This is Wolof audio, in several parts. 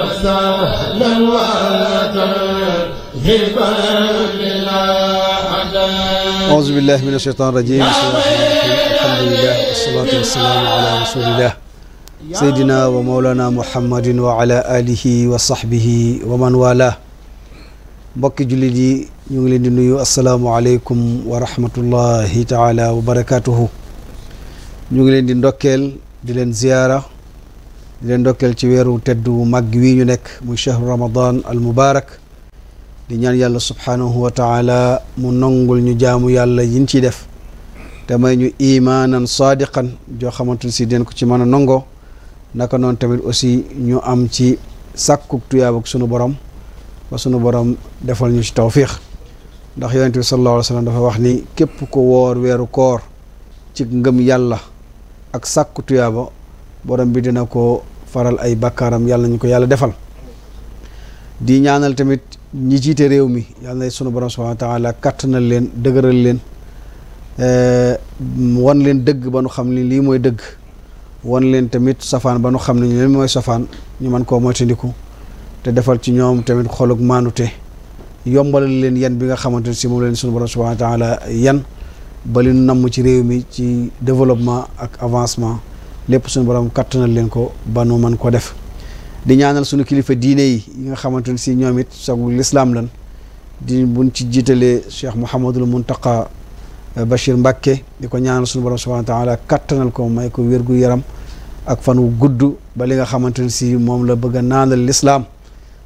وسهلا وترهبا بلا عدد. أعوذ بالله من الشيطان الرجيم. بسم الله الرحمن الرحيم. الحمد لله والصلاة والسلام على رسول الله سيدنا ومولانا محمد وعلى آله وصحبه ومن والاه. mbokki jullit yi ñu ngi leen di nuyu asalaamualeykum wa rahmatullahi taala wa barakatuhu. ñu ngi leen di ndokkeel di leen ziyaara di leen ndokkeel ci weeru tedd wu mag wi ñu nekk muy chahru ramadan al mubarak. di ñaan yàlla subhaanahu wa taala mu nongul ñu jaamu yàlla yin ciy def te may ñu imaanan saadiqan joo xamante si den ko ci mën a nongoo. naka noonu tamit aussi ñu am ci sàkkuk tuyaab ak sunu borom ba sunu borom defal ñu ci tawfiix. ndax yonent bi sallallahu alayhi wa sallam dafa wax ni képp ko woor weeru koor ci ngëm yàlla ak sàkku tuyaaba borom bi dina ko faral ay bakkaaram yàlla ñu ko yàlla defal. di ñaanal tamit ñi jiite réew mi yàlla na sunu borom subhanahu wa taala kattanal leen dëgëral leen wan leen dëgg ba nu xam ni lii mooy dëgg wan leen tamit safaan ba nu xam ne leen mooy safaan ñu mën koo moytandiku te defal ci ñoom tamit xolug maanute yombalal leen yan bi nga xamante ne si moom leen sunu borom subhanahu wa taala yan ba li nu namm ci réew mi ci développement ak avancement lépp sunu borom kattanal leen ko ba nu mën ko def. di ñaanal sunu kilifa diine yi nga xamante ne si ñoom it sagu lislaam lan di buñ ci jiitalee Cheikh Mouhamadul Muntaqa Bachir Mbacké di ko ñaanal sunu borom subhanahu wa taala kattanal ko may ko wérgu yaram ak fan wu gudd ba li nga xamante ne si moom la bëgg a naanal lislaam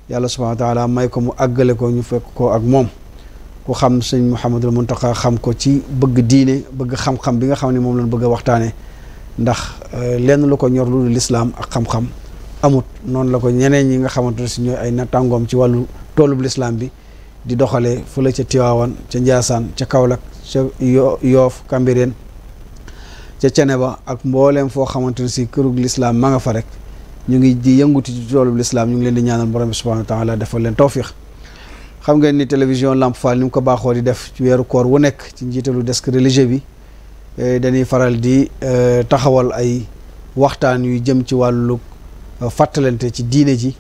yàlla subhanahu wa taala may ko mu àggale ko ñu fekk ko ak moom. ku xam sëñ Mouhamadul Muntaqa xam ko ci bëgg diine bëgg xam-xam bi nga xam ne moom lañ bëgg a waxtaane ndax lenn lu ko ñor lu dul lislaam ak xam-xam amut. noonu la ko ñeneen ñi nga xamante ne si ñooy ay nattangoom ci wàllu toolub lislaam bi di doxalee fële ca Tiwaawan ca Njaasaan ca Kaolack ca Yoof Kambireen ca Ceneba ak mbooleem foo xamante ne si kërug lislaam ma nga fa rek ñu ngi di yënguti ci toolub lislaam ñu ngi leen di ñaanal borom bi subhanahu wa taala defal leen tawfiix. xam ngeen ni télévision Lamp Fall ni mu ko baaxoo di def ci weeru koor wu nekk ci njiitalu desk religieux bi dañuy faral di taxawal ay waxtaan yu jëm ci wàllu fàttalante ci diine ji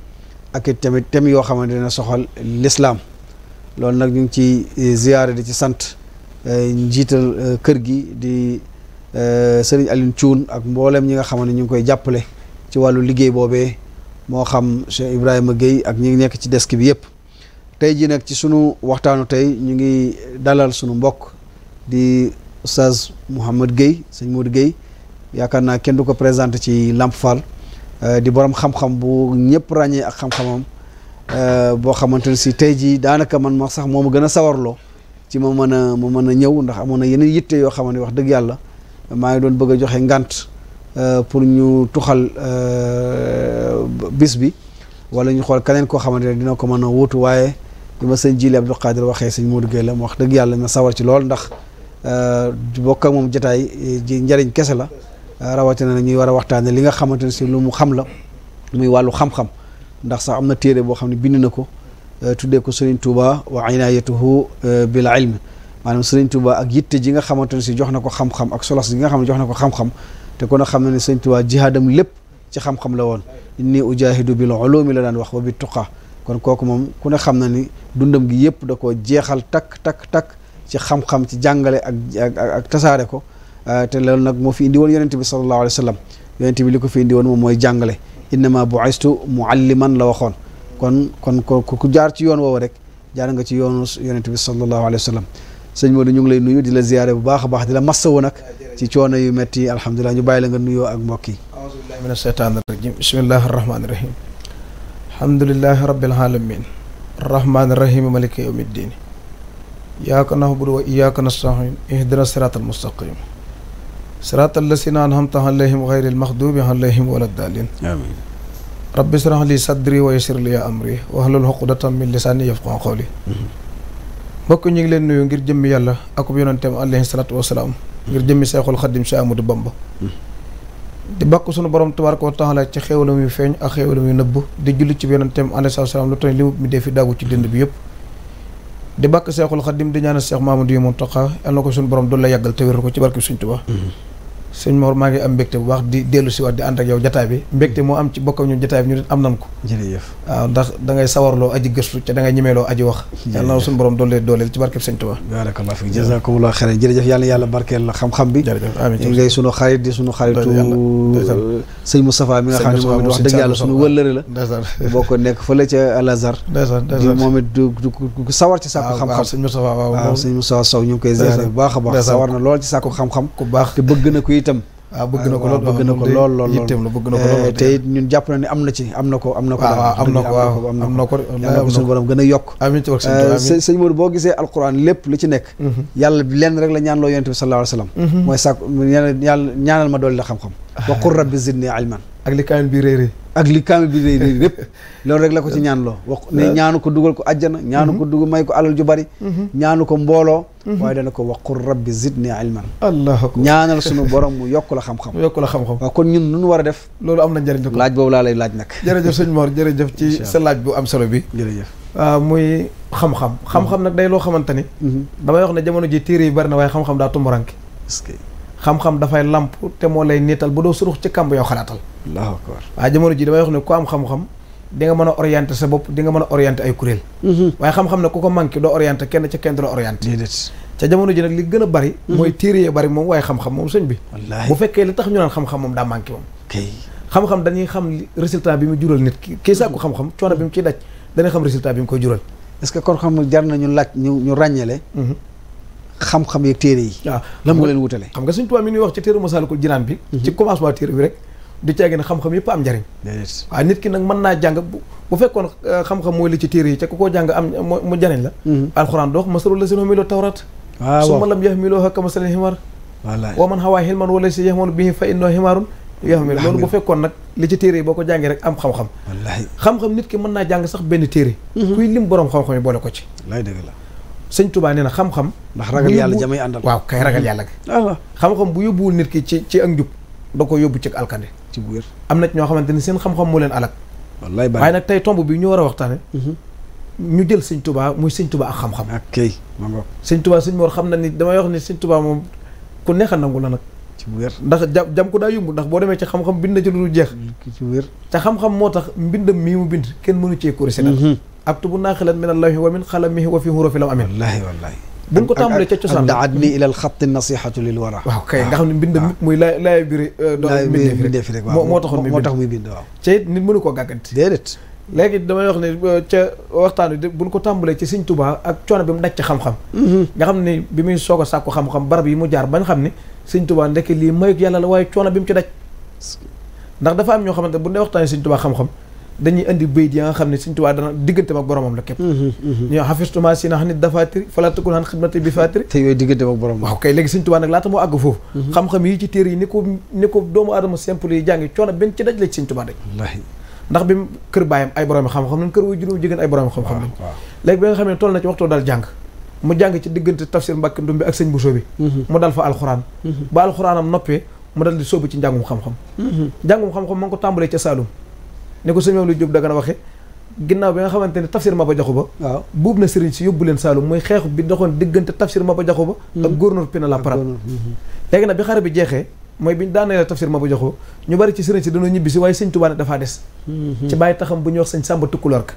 ak it tamit thème yoo xamante ne soxal lislaam. loolu nag ñu ngi ci ziyaare di ci sant njiital kër gi di Serigne Alioune Thioune ak mboolem ñi nga xam ne ñu ngi koy jàppale ci wàllu liggéey boobee moo xam Cheikh Ibrahima Guèye ak ñi ngi nekk ci desk bi yëpp. tey jii nag ci sunu waxtaanu tey ñu ngi dalal sunu mbokk di Oustaz Mouhamed Guèye sëñ Modou Guèye yaakaar naa kenn du ko présenté ci Lamp Fall. di borom xam-xam bu ñëpp ràññee ak xam-xamam boo xamante ne si tey jii daanaka man ma sax moo ma gën a sawarloo ci ma mën a ñëw ndax amoon na yeneen yitte yoo xam ne wax dëgg yàlla maa ngi doon bëgg a joxe ngant pour ñu tuxal bis bi wala ñu xool keneen koo xamante ne dina ko mën a wuutu waaye bi ma sëñ Jili Abdou Qadir waxee sëñ Modou Guèye la mu wax dëgg yàlla ma sawar ci lool ndax bokk ak moom jotaay ji njariñ kese la. rawatina na ñuy war a waxtaane li nga xamante ne si lu mu xam la muy wàllu xam-xam ndax sax am na téere boo xam ne bind na ko tuddee ko Serigne Touba wa inayatuhu bil ilm maanaam Serigne Touba ak yitte ji nga xamante ne si jox na ko xam-xam ak solos gi nga xam ne jox na ko xam-xam te kon a xam ne ne Serigne Touba jihaadam lépp ci xam-xam la woon inni ujahidu bil ulumi la daan wax wa bit tuqa kon kooku moom ku ne xam na ni dundam gi yëpp da ko jeexal takk ci xam-xam ci jàngale ak tasaare ko te loolu nag moo fi indi woon yonente bi sallallahu alayhi wa sallam yonente bi li ko fi indi woon moom mooy jàngale innama bu'istu mualliman la waxoon kon ku jaar ci yoon woowu rek jaar nga ci yoonu yonente bi sallallahu alayhi wa sallam. sëñ Modou ñu ngi lay nuyu di la ziyaare bu baax a baax di la massawu nag ci coono yu metti alhamdulilah ñu bàyyi la nga nuyoo ak mbokk yi. a'uuzu billahi mina shaytaani rajim bismillahi rahmaani rahim alhamdulillahi rabbil alamin arrahmaani rahim maliki yawmi ddin iyyaka na'budu wa iyyaka nasta'in ihdina siratal mustaqim siraatal lazina an'amta alayhim ghayril maghdubi alayhim waladdaalliin amiin rabbi ishrah li sadri wa yassir li amri wahlul uqdatan min lisaani yafqahu qawli. mbokk ñu ngi leen nuyu ngir jëmmi yàlla akub yonenteem alayhi salaatu wasalaam ngir jëmmi Seexul Xadim Cheikh Amadou Bamba di bàkk sunu borom tabaaraka wa taala ci xéewalam yu feeñ ak xéewalam yu nëbb di julli ci yonenteem alayhi salaatu wasalaam lu tax li mu mi dee fi daagu ci dënd bi yëpp di bàkk Seexul Xadim di ñaanal Cheikh Mamadou Muntaqa yàlla na ko sunu borom doon la yàggal te wéral ko ci barke Sëriñ Tuubaa sëñ Mor maa ngi am mbégte bu baax di dellu si waat di ànd ak yow jataay bi mbégte moo am ci bokk ak ñun jataay bi ñu am nan ko jërëjëf waaw ndax da ngay sawarloo aji gëstu te da ngay ñemeeloo aji wax yàlla na suñu borom dooleel ci barkeb sëñ Tuubaa barakallahu fiik jazakumullahu xayran jërëjëf yàlla barkeel la xam-xam bi jërëjëf amiin ñu ngay sunu xarit di sunu xaritu sëñ Moustapha mi nga xam ne moom it wax dëgg yàlla sunu wëllëre la boo ko nekk fële ca Al Azhar di moom it du sawar ci sàkku xam-xam sëñ Moustapha waaw sëñ Moustapha Sow ñu ngi koy ziare bu baax a baax sawar na lool ci sàkku xam-xam ku baax te bëgg na ko itam waaw bëgg na ko lool yitteem la bëgg na ko lool te it ñun jàpp na ne am na ko am na ko yàlla ko suñu borom gën a yokk amiin ci wax sëñ Modou boo gisee alquran lépp li ci nekk yàlla lenn rek la ñaan loo yonent bi sallallahu alayhi wa sallam mooy sàkk yàlla ñaanal ma dool la xam-xam wa qul rabbi zidni ilman ak li kaamil bi réy ak li kaamil bi réy lépp loolu rek la ko ci ñaan loo wax ne ñaanu ko dugal ko àjjana ñaanu ko dugal may ko alal ju bari ñaanu ko mbooloo waaye dana ko waqul rabbi zidni ilman allah ñaanal sunu borom mu yokk la xam-xam waaw kon ñun nu war a def loolu am na njëriñ laaj boobu laa lay laaj nag jërëjëf sëñ Mor jërëjëf ci sa laaj bu am solo bi jërëjëf waaw muy xam-xam nag day loo xamante ni damay wax ne jamono ji téere yi bari na waaye xam-xam daa tumuranke xam-xam dafay lamp te moo lay niital ba doo surux ci kàmb yow xalaatal allahu akbar waaye jamono ji damay wax ne ku am xam-xam di nga mën a orienté sa bopp di nga mën a orienté ay kuréel waaye xam-xam ne ku ko manqué doo orienté kenn ca kenn du la orienté ca jamono ji nag li gën a bari mooy téere yi bari moom waaye xam-xam moom sëñ bi bu fekkee li tax ñu naan xam-xam moom daa manqué moom xam-xam dañuy xam résultat bi mu jural nit kii sàkku xam-xam coono bi mu ciy daj dañuy xam résultat bi mu koy jural est-ce que kon xam jar na ñu laaj ñu ràññale xam-xam yeeg téere yi waaw lan moo leen wutale xam nga Sëñ Tuubaa mi ñuy wax ci téere Masaalikul Jinaan bi ci commencement téere bi rek du ceegi ne xam-xam yëpp am njariñ waaw nit ki nag mën naa jàng bu fekkoon xam-xam mooy li ci téere yi ca ku koo jàng am mu jariñ la alxuraan doo wax masalul lazina humiloo tawrat summa lam yahmiluha kamasalil himar wa man hawaa hilman wala si yahmanu bihi fa innahu himarun yahmil loolu bu fekkoon nag li ci téere yi boo ko jàngee rek am xam-xam xam-xam nit ki mën naa jàng sax benn téere kuy lim boroom xam-xam yi boole ko ci dëgg la sëñ Tuubaa nee na xam-xam ndax ragal yàlla jamay àndal waaw kay ragal yàlla ga xam-xam bu yóbbuwul nit ki ci ak njub da ko yóbbu ci alkande ci bu wér am na ñoo xamante ni seen xam-xam moo leen alak wallaay waaye nag tey tomb bi ñu war a waxtaane ñu jël sëñ Tuubaa muy sëñ Tuubaa ak xam-xam ak kay ma ngoog sëñ Tuubaa sëñ Mor xam na ni damay wax ni sëñ Tuubaa moom ku neex a nangu la nag ci bu wér ndax jam ko daa yumb ndax boo demee ci xam-xam bind na ci lu dul jeex ci bu wér ca xam-xam moo tax mbindam mii mu bind kenn mënu cee corrigé dal aktubu naaxilan min allahi wa min xalamihi wa fi hurufi lam amin wallahi buñ ko tàmbalee ca cosaan daadni ila al xatti nasihatu lil wara waaw kay nga xam ne mbindam muy laay biri mbindee fi rek moo taxoon muy bind waaw ca it nit mënu koo gàgganti déedéet léegi damay wax ne ca waxtaan wi buñ ko tàmbalee ci Sëñ Tuubaa ak coono bi mu daj ci xam-xam nga xam ne bi muy soog a sàkku xam-xam barab yi mu jaar bañ xam ne Sëñ Tuubaa ndekk lii mayuk yàlla la waaye coono bi mu ci daj ndax dafa am ñoo xamante bu ne waxtaanee Sëñ Tuubaa xam-xam dañuy indi bayit yi nga xam ne Sëñ Tuubaa dana diggante ak boromam la képp ñoo xafistuma si na xam nit dafaatiri fala takun an xidmati bi faatiri te yooyu diggante ak borom waaw kay léegi Sëñ Tuubaa nag laata moo àgg foofu xam-xam yi ci téere yi ni ko doomu aadama simple yi jàngi coono benn ci daj la ci Sëñ Tuubaa daj ndax bi mu kër baayam ay borom xam-xam nañ kër way juróom jigéen ay borom xam-xam lañ léegi bi nga xam ne toll na ci waxtu dal jàng mu jàng ci diggante tafsir Mbàkke Ndumbe ak sëñ Bousso bi mu dal fa alxuraan ba alxuraanam noppee mu dal di sóobu ci njàngum xam-xam njàngum xam-xam ma ngi ko tàmbalee ca Saalum ne ko sëñ Mawlid Diop Dagana waxe ginnaaw bi nga xamante ne tafsir Maba Jaxu Ba waaw buub na sëriñ si yóbbu leen Saalum mooy xeexu bi doxoon diggante tafsir Maba Jaxu Ba ak gouverneur Pinet-Laprade léegi nag bi xare bi jeexee mooy biñu daanee la tafsir Maba Jaxu ñu bari ci sëriñ si dañoo ñibbi si waaye sëñ Tuubaa ne dafaa des ci bàyyi taxam bu ñuy wax sëñ Sàmba Tukkuloor ka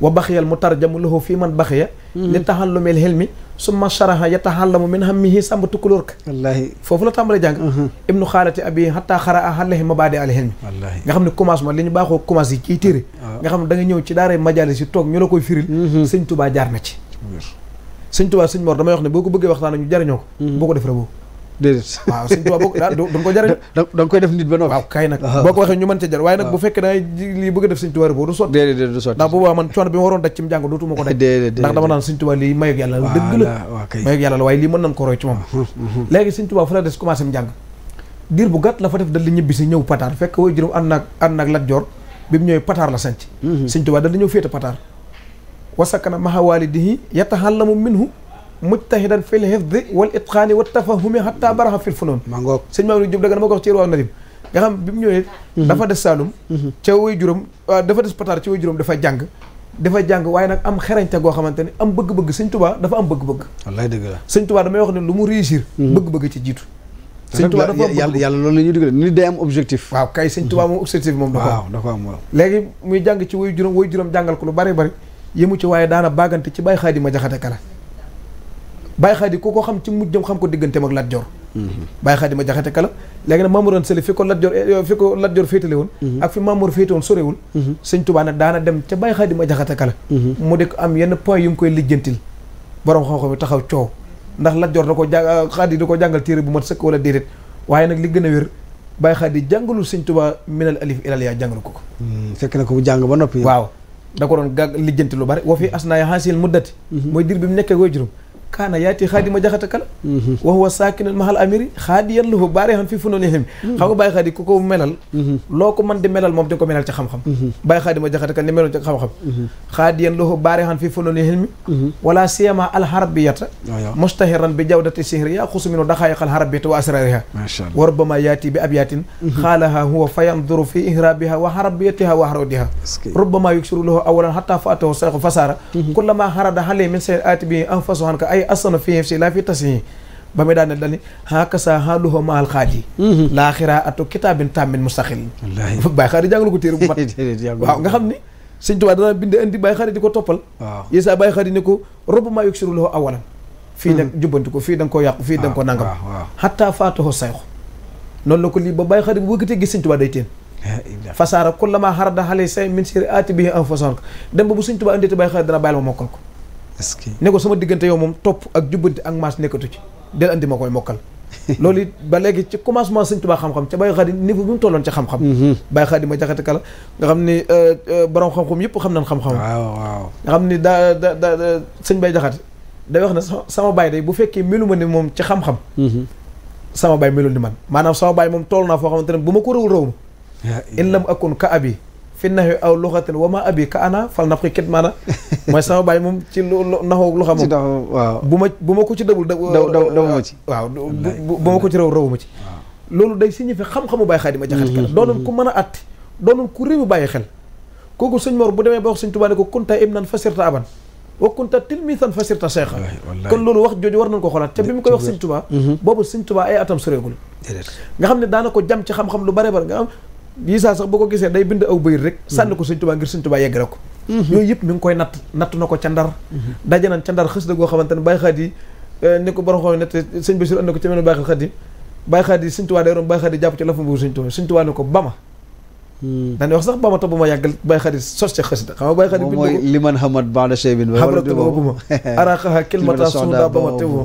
wa baxiyal mu tarjamu lahu fii man baxiya li taxallumil hilmi summa sharaha yatahallamu min hammihi Sàmba Tukkuloor ka wallaahi foofu la tàmbalee jàng ibnu xaalati abi hatta xara a alayhi mabadi al hilmi nga xam ne commencement li ñu baaxoo commencé yi ciy téere nga xam ne da nga ñëw ci daaray majalis yi toog ñu la koy firil sëñ Tuubaa jaar na ci sëñ Tuubaa sëñ Mor damay wax ne boo ko bëggee waxtaan ñu jariñoo ko boo ko def rek déedéet waaw sëñ Tuubaa boo duñ ko jariñ da nga koy def nit ba noppi waaw kay nag boo ko waxee ñu mën ca jar waaye nag bu fekkee da ngay lii bëgg a def sëñ Tuubaa boobu du sotti déedéet du sotti ndax boobaa man coono bi ma waroon daj ci njàng dootuma ko daj ndax dama naan sëñ Tuubaa lii mayug yàlla la dëgg la mayug yàlla la waaye lii mën nañ ko roy ci moom léegi sëñ Tuubaa fa la des commencé mu njàng diir bu gàtt la fa def dal di ñibbi si ñëw Pataar fekk way juróom ànd naag Lat Joor bi mu ñëwee Pataar la sanc sëñ Tuubaa dal di ñëw féete Pataar wasakana maha walidihi yatahallamu minhu mujtahidan fil hifdi wal itqaani wa tafahumi hatta baraxa fil funoon maa ngoog sëñ Mawlid Diop Dagana ma ko wax ci Irwaa Nadim nga xam bi mu ñëwee dafa des Saalum ca way juróom dafa des Pataar ci way juróom dafa jàng waaye nag am xerañte goo xamante ne am bëgg-bëgg sëñ Tuubaa dafa am bëgg-bëgg wallaay dëgg la sëñ Tuubaa damay wax ne lu mu réussir bëgg-bëgg ci jiitu sëñ Tuubaa dafa yàlla loolu la ñuy digal nit day am objectif. waaw kay sëñ Tuubaa moom objectif moom da ko am waaw léegi muy jàng ci woy juróom jàngal ko lu bari bari yëmu ci waaye daana baagante ci Baye Xaadi ma jaxate kala Baye Xaadi ku ko xam ci mujjam xam ko digganteem ak Lat Joor Baye Xaadi ma jaxate kala léegi nag Mamour Anta Sali fi ko Lat Joor féetale woon ak fi Mamour féete woon sorewul sëñ Tuubaa nag daana dem ca Baye Xaadi ma jaxate kala mu di ko am yenn point yu mu koy lijjantil borom xam-xam yi taxaw coow ndax Lat Joor da ko jàng Xaadi da ko jàngal téere bu mat sëkk wala déedéet waaye nag li gën a wér Baye Xaadi jàngalul sëñ Tuubaa minal alif ilal yaa jàngalu ko fekk na ko bu jàng ba noppi. waaw da ko doon lijjanti lu bari wa fi asnaaya haasil muddati mooy dir bi mu nekkee koy juróom kaana yaati Xaadi ma jaxate kala wa huwa saakinun mahal amiri xaadiyan lahu baarihan fi funooni him xam nga Baye Xaadi ku ko melal loo ko mën di melal moom di ko melal ci xam-xam Baye Xaadi ma jaxate kala ni meloon ci xam-xam xaadiyan lahu baarihan fi funooni him wala siyama alharabiyata mustahiran bi jawdati sihri yaxusu minu daxaayiq alharabiyata wa asrariha wa rubbama yaati bi abyatin xaalaha huwa fa yanduru fi ihrabiha wa harabiyatiha wa harodiha rubbama yuksiru lahu awalan hatta faatahu sayxu fasara kullama harada hale min say aati bi anfasu hanka ay asana fi si laa fi tasi ba muy daane dani hakasa haluhu maal Xaadi laa xiraatu kitaabin tàmmin mustaqil Baye Xaadi jàngalu ko téere bu mat waaw nga xam ni sëñ Tuubaa dana bind indi Baye Xaadi di ko toppal yéesa Baye Xaadi ne ko rubbama yuksiru lahu awalan fii nag jubbanti ko fii da nga ko yàqu fii da nga ko nangam hatta faatahu sayxu noonu la ko lii ba Baye Xaadi bu wëkkatee gis sëñ Tuubaa day teen fasaara kullama harada hale say min siri aati bi anfason dem ba bu sëñ Tuubaa indite Baye Xaadi dana bàyyil ma mokkal ko ne ko sama diggante yow moom topp ak jubbanti ak maas nekkatu ci del andi ma koy mokkal loolu it ba léegi ci commencement sëñ Tuubaa xam-xam ca Baye Xaadi niveau bi mu tolloon ca xam-xam Baye Xaadi ma jaxate kala nga xam ni borom xam-xam yëpp xam nañ xam-xam waaw nga xam ni daa sëñ Baye jaxate day wax ne sama baay day bu fekkee melu ma ni moom ci xam-xam sama baay melul ni man maanaam sama baay moom toll naa foo xamante ne bu ma ko rëw ma in lam akun ka abi fi naxwi aw luxatin wa ma abi ka ana fal naf ki kit maana mooy sama baay moom ci naxoo lu xam moom bu ma ko ci dëbul daw ma ci waaw bu ma ko ci raw ma ci loolu day signifié xam-xamu Baye Xaadi ma jaxate kala doonoon ku mën a atti doonoon ku réew bàyyi xel kooku sëñ Mor bu demee ba wax sëñ Tuubaa ne ko kunta ibnan fasirta aban wa kunta tilmisan fasirta seexa kon loolu wax jooju war nañ ko xoolaat te bi mu koy wax sëñ Tuubaa boobu sëñ Tuubaa ay atam soreegul nga xam ne daana ko jam ci xam-xam lu bare bare nga am yi saa sax boo ko gisee day bind aw bëyit rek sànni ko sëñ Tuubaa ngir sëñ Tuubaa yeggale ko yooyu yëpp mi ngi koy natt na ko ca Ndar daje nañ ca Ndar xës da goo xamante ne Baye Xaadi ni ko borom xooy nette sëñ Basiru andi ko ca mel Baye Xaadi Baye Xaadi sëñ Tuubaa day roon Baye Xaadi jàpp ci lafa mbubu sëñ Tuubaa ne ko bama dañuy wax sax bama ta bu ma yàggal Baye Xaadi sos ca xës da xam nga Baye Xaadi bind mooy liman hamad ba'da shaybin bu ma araqaha kilmata suuda bama tewu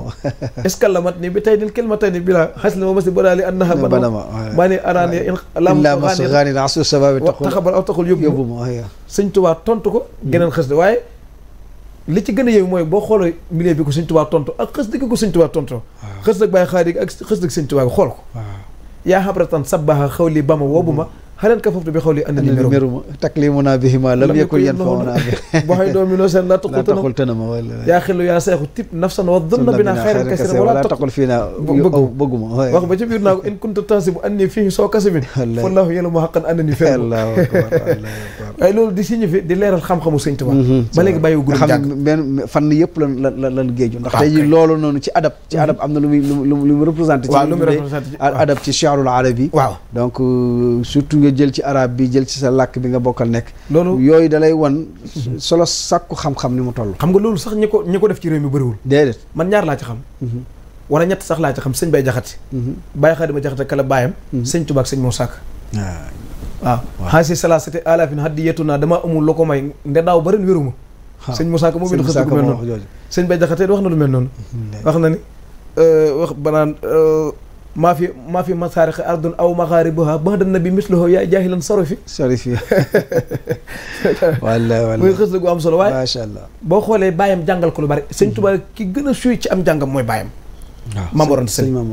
est-ce que la mat ni bi tey nil kilmata ni bi la xas li ma masi badaali annaha banama maa ni araan illa masghani asu sababi taxabal aw taxul yóbbu ma sëñ Tuubaa tontu ko geneen xës da waaye li ci gën a yéew mooy boo xoolee milieu bi ko sëñ Tuubaa tontu ak xës dëgg ko sëñ Tuubaa tontu xës dëgg Baye Xaadi ak xës dëgg sëñ Tuubaa xool ko yaa xabratan sabbaha xawli bama woobu ma xaleen ka foofu bi xawli andi meruma taklimuna bihima lam yakul yanfauna bi boo xëy doomi noo seen laa taqul tanama yaa xillu yaa seexu tib nafsan wa dunna bina xayran kasiran wala taqul fii naa bëgguma wax ba ci biir naa ko in kunta tansibu anni fii soo kasibin wallahu ya'lamu haqqan annani fi waaye loolu di signifié di leeral xam-xamu sëñ Tuubaa ba léegi bàyyi gudum jàng benn fànn yëpp lan géeju ndax tey ji loolu noonu ci adab am na lu muy représenté ci adab ci shi'rul arabi waaw donc surtout jël ci arab bi jël ci sa làkk bi nga bokkal nekk loolu yooyu dalay wan solo sàkku xam-xam ni mu toll xam nga loolu sax ñi ko def ci réew mi bëriwul déedéet man ñaar laa ci xam wala ñett sax laa ci xam sëñ Baye Jaxate Baye Xaadi ma jaxate kala baayam sëñ Tuubaa ak sëñ moo sàkk waaw xaasi salasati alafin hadiyatu naa dama amul loo ko may nde daaw ba ren wéruma sëñ moo sàkk moo bind xës gu mel noonu sëñ Baye Jaxate wax na lu mel noonu wax na ni wax banaan maa fi masaariqi ardun aw maxaaribuha ba'da nabi misluhu yaa jaahilan sarifi wallaahi muy xës la gu am solo waaye macha allah boo xoolee bàyyam jàngal ko lu bari sëñ Tuubaa ki gën a suy ci am jàngam mooy bàyyam Maam Mor Anta Sali Maam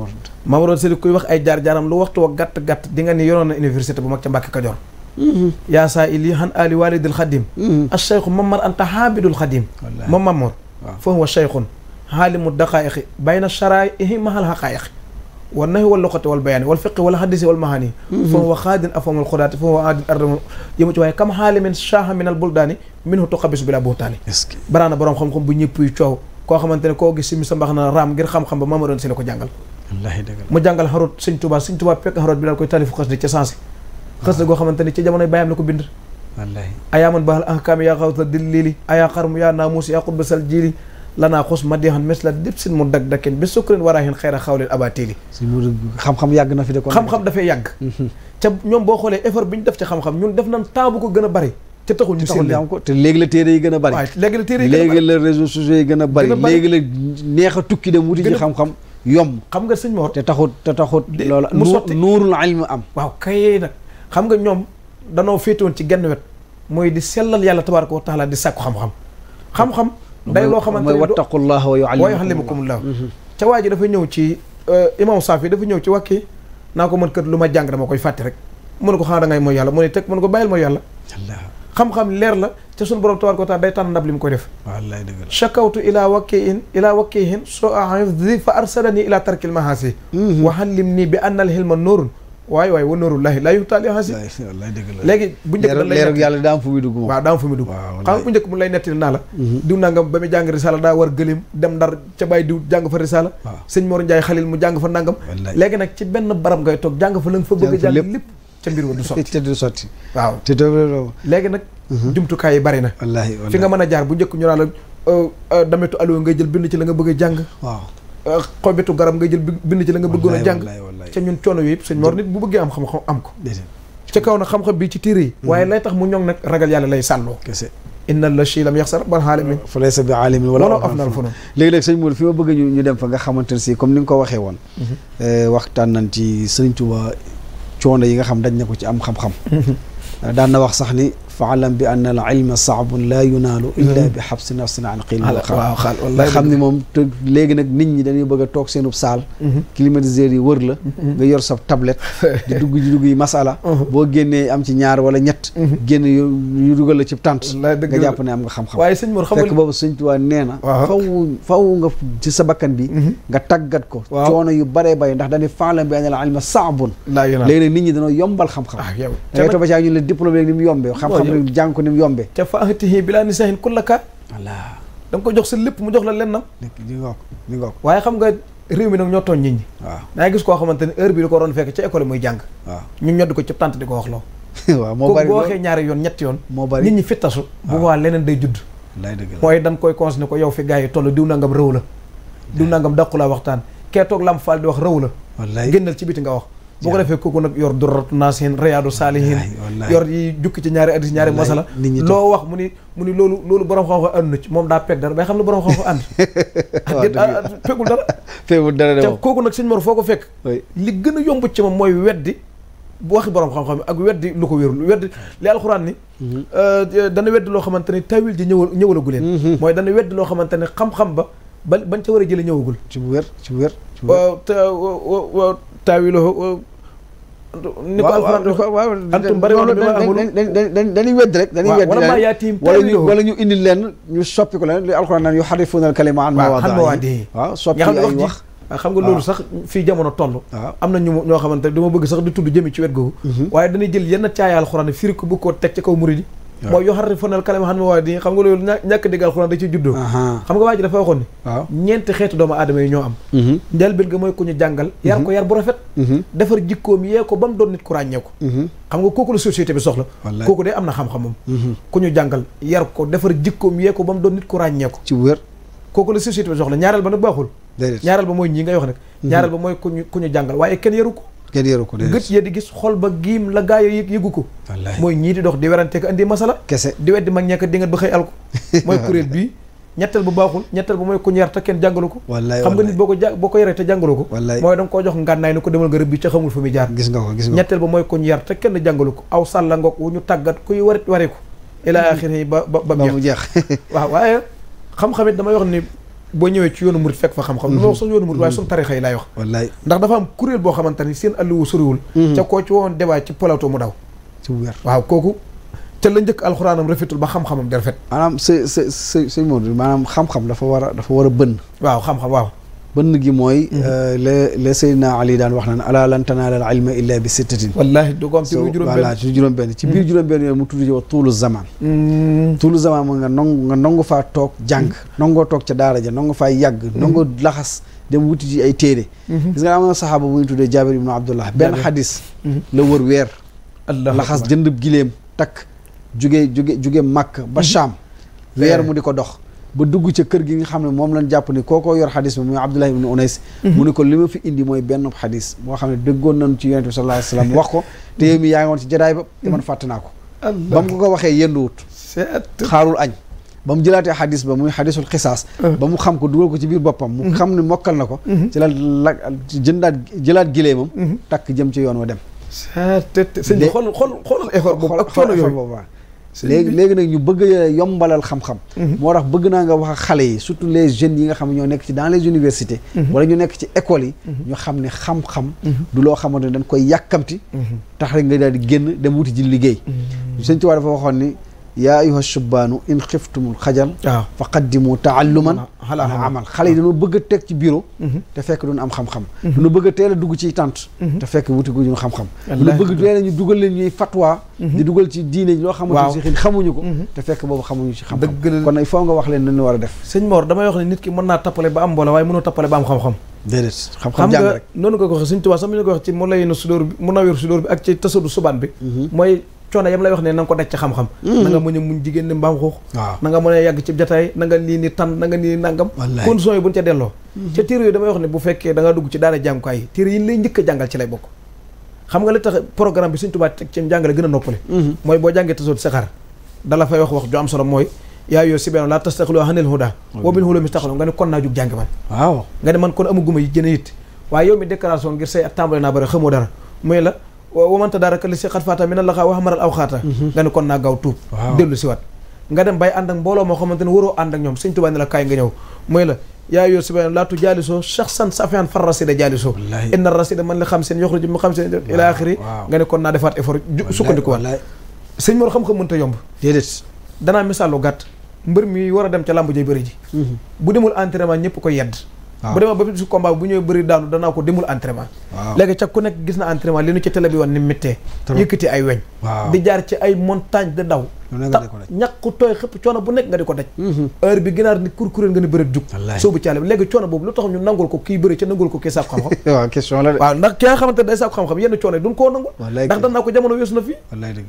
Mor Anta Sali kuy wax ay jaar-jaaram lu waxtu wa gàtt-gàtt di nga ni yoroon na université bu mag ca Mbàkke Kajoor yaa saa ili han ali walidil xadim acheikhu Mamar Anta habidul xadim moom Maam Mor fa huwa cheikhun haalimu daqaiqi bayna sharaihi mahal haqaiqi wal nahwi wal luqati wal bayaani wal fiqi wal hadisi wal mahaani fa huwa xaadin afhamul xudaati fa huwa aadin ardam yëmu ci waaye kam xaalimin shaaha min al buldaani minhu tuqabisu bila buhtaani baraana boroom xam-xam bu ñëpp yu coow koo xamante ne koo gis si mi sa mbax na raam ngir xam-xam ba Maam Mor Anta Sali ko jàngal wallaahi dëgg la mu jàngal xaroot sëñ Tuubaa fekk xaroot bi daal koy talifu xas di ca sens xas goo xamante ni ci jamonoy bàyyam la ko bind wallaahi ayaaman baxal ahkaam yaa xawta dillili ayaa xarmu yaa naamuus yaa xutba sal jiili lanaa xus ma dixan mes la dépp sin mu dak dakin bi sukkurin waraahin xayra xawlin abatili xam-xam yàgg na fi de kon xam-xam dafay yàgg ca ñoom boo xoolee effort bi ñu def ci xam-xam ñun def nañ temps bu ko gën a bari te taxul ñu seen am ko te léegi la téere yi gën a bari waaw léegi la téere yi gën a bari léegi la réseaux sociaux yi gën a bari léegi la neex a tukki dem wuti ci xam-xam yomb xam nga sëñ Mor te taxut loola mu sotti nuurul ilmi am waaw kay nag xam nga ñoom danoo féetewoon ci genn wet mooy di sellal yàlla tabaaraka wa taala di sàkku xam-xam day loo xamante ne mooy wattaqullaha wa yuallimukumullah ca waa ji dafa ñëw ci imam Saafi dafa ñëw ci wàkki naa ko mën kat lu ma jàng dama koy fàtte rek mu ne ko xanaa da ngay mooy yàlla mu ne teg mu ne ko bàyyil mooy yàlla xam-xam leer la ca suñu borom tabaaraka wa taala day tànn ndab li mu koy def wallaay dëgg la shakawtu ila wakkihin so ahifdi fa arsalani ila tarkil mahasi wa hallimni bi anna al hilma nuurun waay wa nuurullahi laa yuxtaali hasi wallaay dëgg la léegi bu njëkk dañ lay leer yàlla daa am fu muy dugg moom waaw daa am fu muy dugg xam nga bu njëkk mu lay nettali naa la diw nangam ba mu jàng risala daa war gëléem dem Ndar ca bàyyi diw jàng fa risala sëñ Mor Ndiaye Xalil mu jàng fa nangam léegi nag ci benn barab ngay toog jàng fa la nga fa bëgg a jàng lépp ca mbir wa du sotti te du sotti waaw te léegi nag jumtukaay yi bari na fi nga mën a jaar bu njëkk ñu naa la dametu allo ngay jël bind ci la nga bëgg a jàng waaw xobetu garab ngay jël bind ci la nga bëggoon a jàng ca ñun coono yooyu yëpp sëñ Mor nit bu bëggee am xam-xam am ko ca kaw nag xam-xam bi ci téere yi waaye lay tax mu ñoŋ nag ragal yàlla lay sàlloo kese inna la chi lam yaxsar ban xaalimin fa laysa bi aalimin wala af nal fa noonu léegi-léegi sëñ Mor fi ma bëgg ñu dem fa nga xamante ne si comme ni nga ko waxee woon waxtaan nañ ci Sëriñ Tuubaa coono yi nga xam dañ na ko ci am xam-xam daan na wax sax ni faalam bi anna al ilma saabun laa yunaalu illa bi xabsi nafsin an qiil nga xam ni moom te léegi nag nit ñi dañuy bëgg a toog seenub saal climatiseur yi wër la nga yor sa tablette di dugg yi masala boo génnee am ci ñaar wala ñett génn yu dugal la ci tànt nga jàpp ne am nga xam-xam waaye sëñ Mor xam fekk boobu sëñ Tuubaa nee na faw nga ci sa bakkan bi nga tàggat ko coono yu baree bari ndax dañuy faalam bi anna al ilma saabun léegi nag nit ñi dañoo yombal xam-xam dangay toog ba ci ñu la diplôme léegi ni mu yombee xam-xam jàng ko ni mu yombee ca faatihi bilaa nisahin kullaka voilà da nga ko jox sa lépp mu jox la lennam li ngoog waaye xam nga réew mi nag ñoo tooñ nit ñi waaw dangay gis koo xamante ne heure bi di ko doon fekk ca école muy jàng waaw ñu ñodd ko ci tànt di ko wax loo waaw moo bari boo waxee ñaari yoon ñetti yoon moo bari nit ñi fittasu bu boobaa leneen day judd lay dëgg la mooy dañ koy consigné ko yow fi gars yi toll diw nangam rëw la diw nangam dàqu laa waxtaan kee toog lam faal di wax rëw la wallaay génnal ci biti nga wax boo ko defee kooku nag yor durratu naasihin riyaadu saalihin yor yi jukki ci ñaari addis ñaari masala loo wax mu ni loolu borom xam-xam ànd na ci moom daa pegg dara bay xam ne borom xam-xam ànd peggul dara te kooku nag sëñ Mor foo ko fekk li gën a yomb ci moom mooy weddi bu waxi borom xam-xam ak weddi lu ko wérul weddi li alxuraan ni dana weddi loo xamante ne tawil ji ñëwalagu leen mooy dana weddi loo xamante ne xam-xam ba bañ ca war a jële ñëwagul ci bu wér taawiluhu ni ko alxuraan antum bari woon bi ma amul dañuy wedd rek dañuy wedd wala maa yaatiim wala ñu indi leen ñu soppi ko leen li alxuraan naan yuharrifuuna al-kalima an mawaadiihi waaw soppi ay wax xam nga loolu sax fii jamono toll am na ñoo xamante ne dama bëgg sax di tudd jëmi ci wet googu waaye dañuy jël yenn caaya alxuraan firi ko bu ko teg ci kaw muridi mooy yuharrifuuna al-kalima an mawaadiihi xam nga loolu ñàkk dégg alxuraan da ci juddoo xam nga waa ji dafa waxoon ni ñeenti xeetu doomu aadama yi ñoo am njëlbéen nga mooy ku ñu jàngal yar ko yar bu rafet defar jikkoom yee ko ba mu doon nit ku ràññee ko xam nga kooku la société bi soxla kooku de am na xam-xam moom ku ñu jàngal yar ko defar jikkoom yee ko ba mu doon nit ku ràññee ko ci wér kooku la société bi soxla ñaareel ba nag baaxul ñaareel ba mooy ñii ngay wax nag ñaareel ba mooy ku ñu jàngal waaye kenn yaru ko gët ya di gis xol ba giim la gaa yi yëgu ko mooy ñii di dox di werante ko andi masala kese di weddi mag ñekk di nga ba xëy al ko mooy kuréel bii ñetteel ba baaxul ñetteel ba mooy ku ñu yar te kenn jàngalu ko xam nga nit boo ko yaree te jàngalu ko mooy da nga koo jox ngànnaay ni ko demal nga rëb bi ca xamul fu muy jaar gis nga ko ñetteel ba mooy ku ñu yar te kenn jàngalu ko aw sàlla ngoog wu ñu tàggat kuy wari ko ila axiri ba mu jeex waaw waaye xam-xamit damay wax ni boo ñëwee ci yoonu murid fekk fa xam-xam du ma wax sax yoonu murid waaye suñu tarixa yi laay wax wallaay ndax dafa am kuréel boo xamante ni seen àlluwu soriwul ca koo ci woon débat ci plateau mu daw ci wér waaw kooku ca la njëkk alxuraanam rafetul ba xam-xamam di rafet maanaam sëñ Modou maanaam xam-xam dafa war a bënn waaw xam-xam waaw bënn gi mooy le Seydina Ali daan wax naan alaa lan tanaala al ilma illa bi sittatin wallaahi du ko am ci juróom-benn ci biir juróom-benn yooyu mu tudd ci wax tuulu zaman tuulu zaman mo nga nangu faa toog jàng nangoo toog ca daara ja nangu faa yàgg nangoo laxas dem wuti ci ay téere gis nga am na saxaaba bu ñu tuddee Jaabir ibnu Abdullah benn xadis la wër weer laxas jënd giléem takk jóge Makka ba Sham weer mu di ko dox ba dugg ca kër gi nga xam ne moom lañ jàpp ni kookoo yor xadis bi muy Abdullah ibnu Unays mu ni ko li ma fi indi mooy benn xadis boo xam ne déggoon nañ ci yonent bi sallallahu alayhi wa sallam wax ko te yow mi yaa ngi woon ci jadaay ba te man fàtte naa ko ba mu ko waxee yenduwut xaarul añ ba mu jëlaatee xadis ba muy xadisul xisaas ba mu xam ko dugal ko ci biir boppam mu xam ne mokkal na ko ci la jëlaat gileemam takk jëm ci yoon wa dem sëñ bi xoolal effort boobu ak coono yooyu léegi nag ñu bëgg a yombalal xam-xam moo tax bëgg naa nga wax ak xale yi surtout les jeunes yi nga xam ne ñoo nekk ci dans les universités wala ñu nekk ci écoles yi ñu xam ne xam-xam du loo xamante ne dañ koy yàkkamti tax rek nga daal di génn dem wuti ji liggéey sëñ Tuubaa dafa waxoon ni yaa ayyuha shubbaanu in xiftumul xajal fa qaddimu taalluman ala amal xale yi dañoo bëgg a teg ci bureau te fekk duñ am xam-xam dañoo bëgg a teel a dugg ci tànt te fekk wuti gu ñu xam-xam dañoo bëgg teel a ñu dugal leen ñuy fatwa di dugal ci diine loo xamante si xamuñu ko te fekk boobu xamuñu ci xam-xam kon nag il faut nga wax leen nañu war a def sëñ Mor damay wax ne nit ki mën naa tappale ba am mbooloo waaye mënoo tappale ba am xam-xam déedéet xam-xam jàng rek noonu nga ko waxee sëñ Tuubaa sax mi ñu ko wax ci mu lay na sudóor bi mu nawéer sudóor bi ak ci tasadu subaan bi mooy coono yam lay wax ne na nga ko daj ci xam-xam na nga mën a muñ jigéen ni mbaam xuux na nga mën a yàgg ci jataay na nga lii ni tan na nga nii nangam conditions yi buñ ca delloo ca téere yooyu damay wax ne bu fekkee da nga dugg ci daara jàngukaay yi téere yi lay njëkk a jàngal ci lay bokk xam nga li tax programme bi Sëñ Tuubaa teg ci jàngale gën a noppale mooy boo jàngee tasoo saxaar dala fay wax ju am solo mooy yaa yoo si benn laa tastaxiloo hanel huda wa bil hulumi taxaloo nga ne kon naa jug jàngi man waaw nga ne man kon amaguma yi jën a it waaye yow mi déclaration ngir say at tàmbale naa bëri xamoo dara mooy la wamanta daara ka li si xat faata mi na la xaa wax maral aw xaata nga ne kon naa gaaw tuub dellu si wat nga dem bay ànd ak mbooloo moo xamante ne waroo ànd ak ñoom Sëñ Tuubaa ne la kaay nga ñëw mooy la yaa yoo si benn laatu jaalisoo shaxsan safian far rasida jaalisoo inna rasida man la xam seen yoxruju mu xam seen ila axiri nga ne kon naa defaat effort sukkandiku waat sëñ Mor xam-xam mënta yomb déedéet danaa misaal lu gàtt mbër mi war a dem ca làmb jay bëri ji bu demul entraînement ñëpp ko yedd bu demee ba su combat bu ñëwee bëri daanu danaa ko demul entraînement léegi ca ku nekk gis na entraînement li nu ci télé bi woon ni méttee yëkkati ay weñ di jaar ci ay montagne de daw ñàkku tooy xëpp coono bu nekk nga di ko daj heure bi ginaar ni kurkuréel nga ni bëri jug soobu ci àll bi léegi coono boobu lu tax ñu nangul ko kii bëri ca nangul ko kii sàkku xam-xam waaw question la de waaw ndax ki nga xamante ne day sàkku xam-xam yenn coono yi duñ koo nangul ndax danaa ko jamono weesu na fii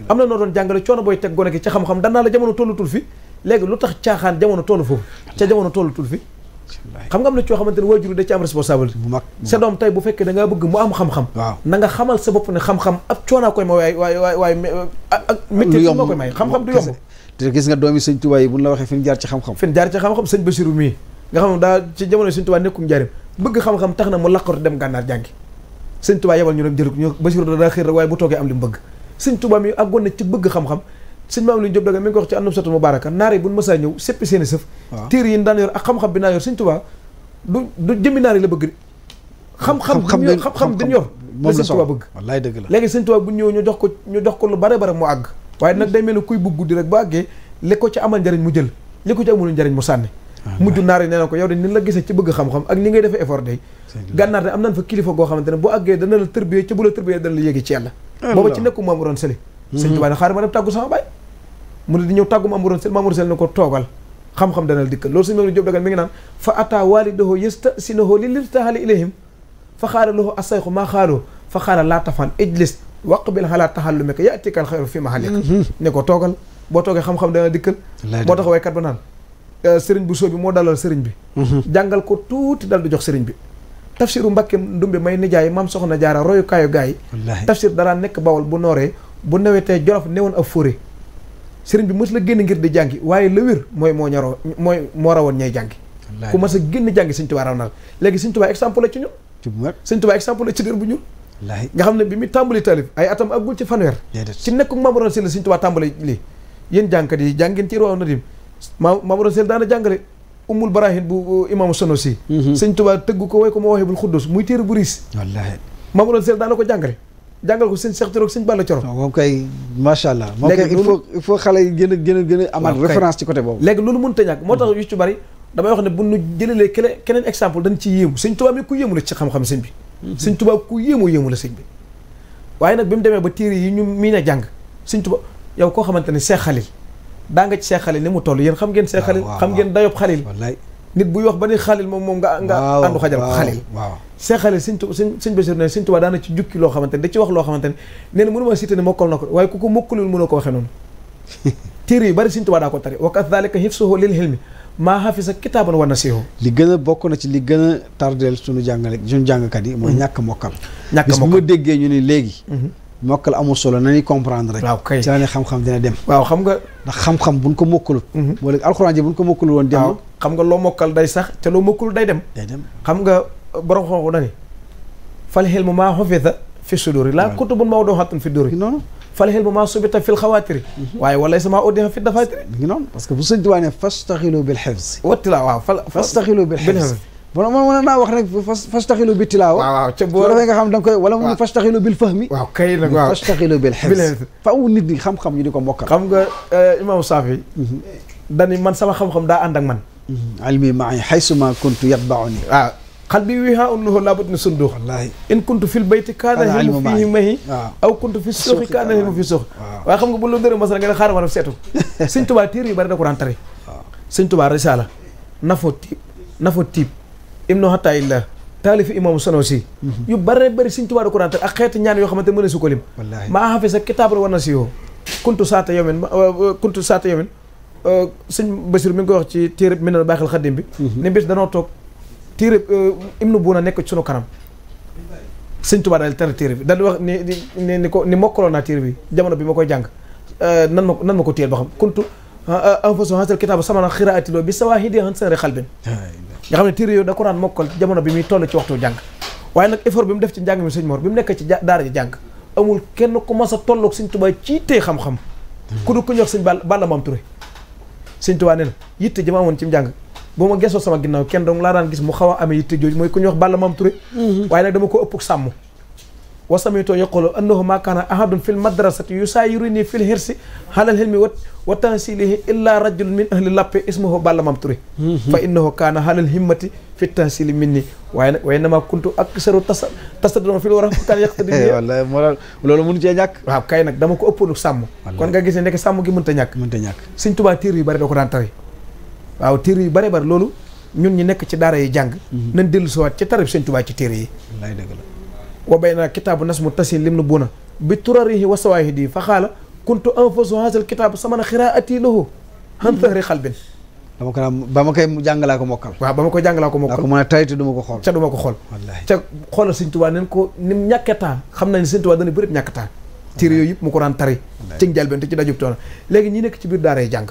am na noo doon jàngale coono booy teg gone ki ci xam-xam danaa la jamono tollatul fi léegi lu tax caaxaan jamono tollu foofu ca jamono tollatul fi xam nga am na coo xamante ne waajur da ci am responsabilité bu mag sa doom tey bu fekkee da ngaa bëgg mu am xam-xam na nga xamal sa bopp ne xam-xam ab coonaa koy may waaye ak métti moo koy may xam-xam du yomb te gis nga doomi Sëñ Tuubaa yi bu ñu la waxee fi ñu jaar ci xam-xam sëñ Basiru mii nga xam ne daa ci jamono Sëñ Tuubaa nekkum njaarim bëgg xam-xam tax na mu laqatu dem gànnaar jàngi Sëñ Tuubaa yebal ñu dem jël ñu Basiru daa xiir rek waaye bu toogee am li mu bëgg Sëñ Tuubaa mi àggoon na ci bëgg xam-xam sëñ maam lu ñu jóg daga mi ngi ko wax ci annum satu mubaraka naar yi buñ mësaa ñëw séppi seeni sëf téer yi daan yor ak xam-xam bi naa yor Sëñ Tuubaa du jëmmi naar yi la bëgg xam bi ñu yor la Sëñ Tuubaa bëgg wallaay dëgg la léegi Sëñ Tuubaa bu ñëw ñu jox ko lu bare bare mu àgg waaye nag day mel ni kuy bugg guddi rek ba àggee li ko ci amal njariñ mu jël li ko ci amul njariñ mu sànni mujj naar yi nee na ko yow de ni la gisee ci bëgg xam-xam ak ni ngay defee effort day gànnaar de am nañ fa kilifa goo xamante ne bu àggee dana la tërbiyee ca bu la tërbiyee dana la yéegi ci yàlla booba ci nekku Maam Mor Anta Sali Sëñ Tuubaa ne xaaral ma dem tàggu sama baay mu ne di ñëw tàggu Maam Mor Anta Sali ne ko toogal xam-xam dana la dikkal loolu suñu Maam Jóob Dagal mi ngi naan fa ata walidahu yastasinahu li lirtahali ilayhim fa xaala lahu asayxu maa xaaloo fa xaala laa tafan ijlis waqbil xalaa taxallumi ka yatikal xayru fi mahalik ne ko toogal boo toogee xam-xam dana dikkal moo tax waykat ba naan sëriñ bu soobi moo dalal sëriñ bi jàngal ko tuuti dal di jox sëriñ bi tafsiru Mbàkke Ndumbe may nijaay Maam Soxna Jaara royukaayu gaa yi tafsir dara nekk Bawol bu nooree bu nawetee Jolof newoon ab fóore sëriñ bi mës la génn ngir di jàngi waaye la wér mooy moo rawoon ñay jàngi ku mës a génn jàngi Sëñ Tuubaa raw na léegi Sëñ Tuubaa exemple la ci ñun Sëñ Tuubaa exemple la ci der bu ñun nga xam ne bi muy tàmbali taalif ay atam aggul ci fanweer ci nekku Maam Mor Anta Sali Sëñ Tuubaa tàmbali lii yéen jàngkat yi jàngeen ci Irwaa Nadim Maam Mor Anta Sali daana jàngale Ummul Barahin bu imaamu Sanusi Sëñ Tuubaa tëgg ko way ko ma waxee bul xuddus muy téere bu riis Maam Mor Anta Sali daana ko jàngal ko sëñ Cheikh Thioro sëñ Balla Thioro moom kay macha allah moom kay il faut xale yi gën a amaat référence ci côté boobu léegi loolu mënut a ñàkk moo tax yu ci bari damay wax ne bu nu jëlalee keneen exemple dañ ci yéemu sëñ Tuubaa mi ku yéemu la ci xam-xam sëñ bi sëñ Tuubaa ku yéemu la sëñ bi waaye nag bi mu demee ba téere yi ñu mii ne jàng sëñ Tuubaa yow koo xamante ne Seex Xalil daa nga ci Seex Xalil ni mu toll yéen xam ngeen Seex Xalil xam ngeen dayob Xalil nit buy wax ba ni Xalil moom nga àndu xajal ko Xalil Seex Xalil sëñ Basiru ne sëñ Tuubaa daana ci jukki loo xamante ne da ci wax loo xamante ne nee na mënu ma cité ne mokkal na ko waaye ku ko mokkalul mënoo ko waxee noonu téere yu bari sëñ Tuubaa daa ko tari wa kadhalika hifsuhu lil hilmi maa hafisa kitaaban wa nasihu li gën a bokk na ci li gën a tardeel suñu jàngkat yi mooy ñàkk mokkal bis bu ma déggee ñu ni léegi mokkal amul solo nañuy comprendre rek waaw kay ci la ne xam-xam dina dem waaw xam nga ndax xam-xam buñ ko mokkalut moo léegi alxuraan ji buñ ko mokkalul woon dem xam nga loo mokkal day sax te loo mokkalul day dem xam nga borom xonq dani fal hilmu maa hafisa fi suduri laa kutubun mawduhatun fi duri noonu fal hilmu maa subita fil xawaatiri waaye wala sama audience fi dafaatiri ngi noonu parce que bu sëñ Tuubaa ne fastaxilu bil hifz wattila waaw fastaxilu bil hifz bon mën naa wax rek fastaxilu bi tilaawa waaw ca boo defee nga xam da nga koy wala mu fastaxilu bil fahmi waaw kay nag waaw fastaxilu bil hifz faaw nit ñi xam-xam ñu di ko mokkal xam nga imam Saafi dani man sama xam-xam daa ànd ak man ilmi ma'i haysuma kuntu yatba'uni waaw qalbi wihaa'un lahu laa budda sunduux wallaahi in kuntu fil bayti kaana hilmu fiihi mahi aw kuntu fi suuqi kaana hilmu fi suuq waaye xam nga bu la dërë masala nga ne xaaral ma def seetu sëñ Tuubaa téere yu bari da ko daan tari sëñ Tuubaa risaala nafo tiib ibnu Hataillah taalifi imaamu Sanusi yu bare bari sëñ Tuubaa da ko daan tari ak xeeti ñaan yoo xamante mën a su ko lim maa hafisa kitaaban wa nasiihu kuntu saata yawmin sëñ Basiru mi ngi koy wax ci téere Minanul Baaxil Xadim bi ne bis danoo toog téere Ibnu Buuna nekk ci sunu kanam sëñ Tuubaa daal tere téere bi daal di wax ni mokkaloon naa téere bi jamono bi ma koy jàng nan ma ko téyel ba xam kuntu anfasu hasal kitaaba samana xiraatiloo bi sawaahidi han sari xalbin nga xam ne téere yooyu da ko daan mokkal jamono bi muy toll ci waxtu jàng waaye nag effort bi mu def ci njàng mi sëñ Mor bi mu nekk ci daara ji jàng amul kenn ku mas a tolloog sëñ Tuubaa ci tey xam-xam ku du ko ñor sëñ Balla Maam Touré sëñ Tuubaa nee na yitte ji ma amoon ci njàng boo ma gesoo sama ginnaaw kenn dong laa daan gis mu xaw a amee yitte jooju mooy ku ñuy wax Balla Maam Touré waaye nag dama ko ëpp sàmm wasamitoo yaqulu annahu ma kaana ahadun fil madrasati yusaayiruni fil hirsi halal hilmi wa tahsilihi illa rajulun min ahli lappe ismuhu Balla Maam Touré fa innahu kaana halal himmati fi tahsili minni waaye nag waaye nama kuntu aksaru tasaddoon fil war a kaan yaqtadi wallahi moo loolu mënu cee ñàkk waaw kay nag dama ko ëppoonu sàmm kon nga gis ne nekk sàmm gi mënta ñàkk Sëñ Tuubaa téere yu bari da ko daan tari waaw téere yu bari loolu ñun ñi nekk ci daara yi jàng nañ dellu siwaat ci tarib Sëñ Tuubaa ci téere yi wallaay dëgg la wa bay naa kitaabu nasmu tasin lim nu buna bi turarihi wa sawaahidi fa xaala kuntu anfasu haasal kitaabu samana xiraati lahu han thahri xalbin dama ko ba ma koy jàngalaa ko mokkal waaw ba ma koy jàngalaa ko mokkal ko mën a tayte du ma ko xool ca du ma ko xool wallaahi ca xoolal Sëñ Tuubaa nen ko ni mu ñàkkee temps xam nañ ne Sëñ Tuubaa dana bëri ñàkk temps téere yooyu yëpp mu ko daan tari ci njëlbeen te ci dajub toona léegi ñi nekk ci biir daara yi jàng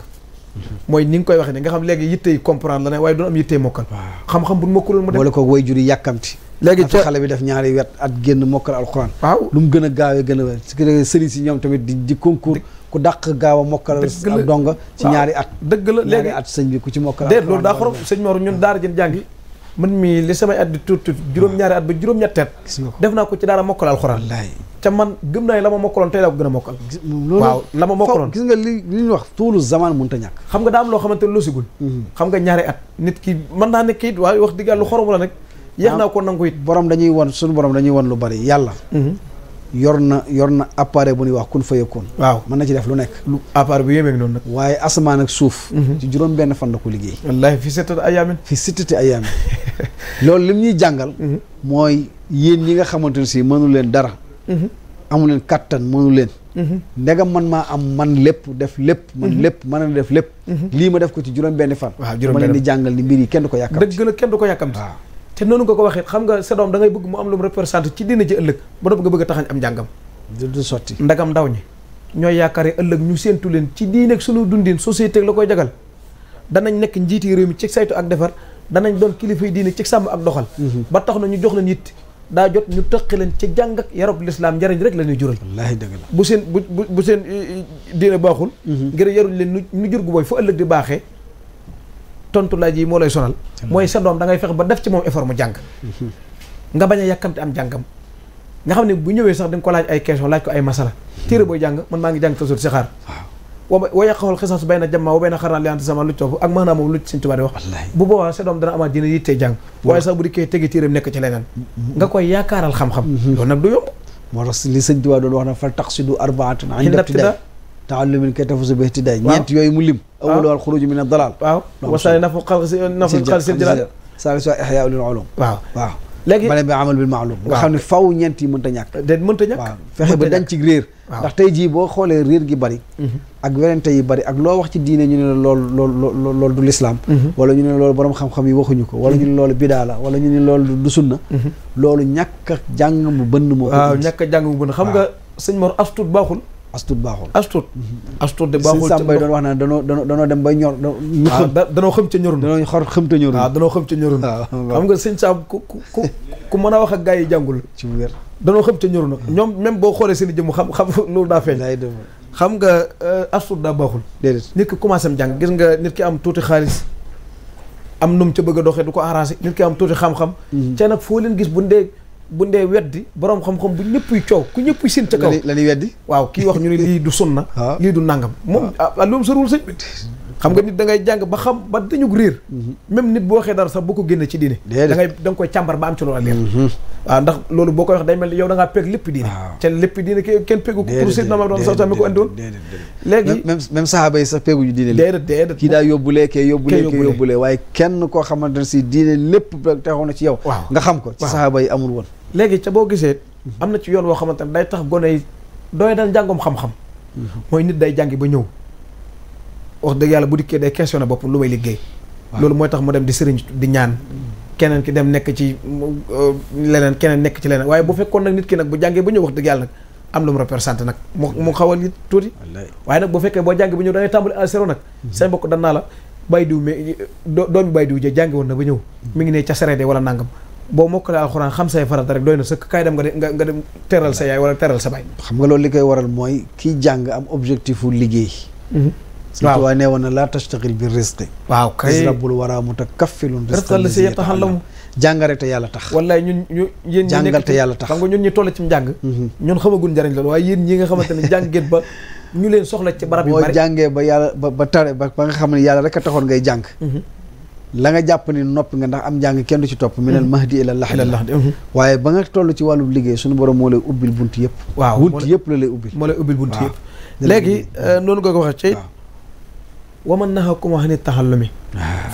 mooy ni nga koy waxee ne nga xam léegi yittey comprendre la ne waaye doon am yittey mokkal xam-xam bu mokkalul mu dem boole ko way jur yi yàkkamti léegi xale bi def ñaari wet at génn mokkal alxuraan waaw lu mu gën a gaawee gën a wér parce que sëriñ si ñoom tamit di concours ku dàq gaaw a mokkal ak donga ci ñaari at dëgg la léegi at sëñ bi ku ci mokkal déet loolu daa xorom sëñ Mor ñun daara jën jàngi man mii li samay at di tuut juróom-ñaari at ba juróom-ñetteet def naa ko ci daara mokkal alxuraan ca man gëm naa la ma mokkaloon tey laa ko gën a mokkal waaw la ma mokkaloon gis nga li ñuy wax tuulu zaman mënut a ñàkk xam nga daa am loo xamante ne loo sigul xam nga ñaari at nit ki mën naa nekk it waaye wax dëgg yàlla lu xorom la nag yéex naa ko nangu it borom dañuy won suñu borom dañuy won lu bari yàlla yor na appareil bu ñuy wax kun fayakun waaw mën na ci def lu nekk lu appareil bu yéemee noonu nag waaye asamaan ak suuf ci juróom benn fan la ko liggéey wallaahi fi sittati ayaamin loolu lim ñuy jàngal mooy yéen ñi nga xamante ne si mënu leen dara amu leen kattan mënu leen ndegam man maa am man lépp def lépp man lépp mën na def lépp lii ma def ko ci juróom benn fan ma leen di jàngal ni mbir yi kenn du ko yàkkamti dëgg la kenn du ko yàkkamti waaw te noonu nga ko waxee xam nga sa doom da ngay bëgg mu am lu mu représenté ci dina ji ëllëg ba noppi nga bëgg a taxañ am njàngam du sotti ndagam ndaw ñi ñooy yaakaare ëllëg ñu séentu leen ci diine ak sunu dundin société la koy jagal danañ nekk njiiti réew mi ci saytu ak defar danañ doon kilifay diine ci sàmm ak doxal ba tax na ñu jox leen yitt daa jot ñu tëqi leen ci jàng ak yarab lislaam njariñ rek la ñuy jural wallaahi dëgg la bu seen diine baaxul ngir yaruñ leen nu jur gu booy fu ëllëg di baaxee tontu laaj yi moo lay sonal mooy sa doom da ngay fexe ba def ci moom effort mu jàng nga bañ a yàkkamte am jàngam nga xam ne bu ñëwee sax da nga ko laaj ay question laaj ko ay masala téere booy jàng man maa ngi jàng tasawur si xaar wa yàqawal xisas bay na jamma wa bay na xarnaa li ante sama lu topp ak maanaam moom lu Sëñ Tuubaa di wax bu boobaa sa doom dana amaat dina yittee jàng waaye sax bu dikkee tegi tiiram nekk ci leneen nga koy yaakaaral xam-xam loolu nag du yomb moo tax li Sëñ Tuubaa doon wax na fal taqsidu arbaatan inda ibtidaa taallumin kay tafusu bi ihtidaay ñeent yooyu mu lim awwalu al xuruj min ad dalal waaw wasaani nafu xalsil jalaal salisu ihyaa lil ulum waaw léegi bale bi amal bil maalum nga xam ne faw ñeent yi mënta ñàkk déet mënta ñàkk waaw fexe ba dañ ci réer ndax tey jii boo xoolee réer gi bari ak werante yi bari ak loo wax ci diine ñu ne la loolu du lislaam wala ñu ne loolu borom xam-xam yi waxuñu ko wala ñu ne loolu bidaa la wala ñu ne loolu du sunna loolu ñàkk a jàng mu bënn moo waaw ñàkk a jàng mu bënn xam nga sëñ Mor astut baaxul astut de baaxul sëñ Sambay doon wax naa danoo dem bay ñor ñu danoo xam ca ñorun danoo xor xam ca ñorun waaw danoo xam ca ñorun xam nga sëñ Sam ku mën a wax ak gaa yi jàngul ci wér danoo xam ca ñorun ñoom même boo xoolee seen i jëmm xam loolu daa feeñ xam nga astut daa baaxul déedéet nit ki commencé am jàng gis nga nit ki am tuuti xaalis am num ca bëgg a doxee du ko arrangé nit ki am tuuti xam-xam ca nag foo leen gis bu ndee weddi borom xam-xam bu ñëppuy coow ku ñëppuy seen ca kaw la ñuy weddi waaw kii wax ñu ne lii du sunna lii du nangam moom loolu soriwul sëñ xam nga nit da ngay jàng ba xam ba dañu réer même nit boo waxee dara sax boo ko génne ci diine da nga koy càmbar ba am ci loolu ak leer waaw ndax loolu boo koy wax day mel ni yow da ngaa peeg lépp diine ca lépp diine kenn peegu ko pour Seydina Muhammad doon sax mi ko andi woon léegi même sahaaba yi sax peeguñu diine déedéet kii daa yóbbulee kee yóbbulee waaye kenn koo xamante ne si diine lépp taxaw na ci yow nga xam ko ci sahaaba yi amul woon léegi ca boo gisee am na ci yoon woo xamante ne day tax gone yi doy dal njàngom xam-xam mooy nit day jàngi ba ñëw wax dëgg yàlla bu dikkee day questionné bopp lu may liggéey loolu mooy tax mu dem di sëriñ di ñaan keneen ki dem nekk ci leneen keneen nekk ci leneen waaye bu fekkoon nag nit ki nag bu jàngee ba ñëw wax dëgg yàlla nag am lu mu représenté nag mu xaw a nit tuuti waaye nag bu fekkee boo jàngee ba ñëw da ngay tàmbali à zéro nag seen bokk dan naa la bàyyi diw mais doomi bàyyi diw jee jàngi woon na ba ñëw mi ngi ne ca sereede wala nangam boo mokkale alxuraan xam say farata rek doy na sëkk kaay dem nga dem teral sa yaay wala teral sa baay xam nga loolu li koy waral mooy kiy jàng am objectif u liggéey waaw waaye nee woon na laa tastaxil bi risqi waaw kay rabbul wara mutakaffilun risqal la si yataxallamu jàngare te yàlla tax wallaay ñun yéen ñi jàngal te yàlla tax xam nga ñun ñi toll ci njàng ñun xamagun njariñ loolu waaye yéen ñi nga xamante ne jàngeen ba ñu leen soxla ci barab yu bari boo jàngee ba yàlla ba tare ba nga xam ne yàlla rek a taxoon ngay jàng la nga jàpp ni noppi nga ndax am njàng kenn du ci topp minal mahdi ila lahdi waaye ba nga toll ci wàllu liggéey suñu borom moo lay ubbil bunt yëpp waaw bunt yëpp la lay ubbil moo lay ubbil bunt yëpp léegi noonu nga ko waxee ci waman nahakum wax ni taxallumi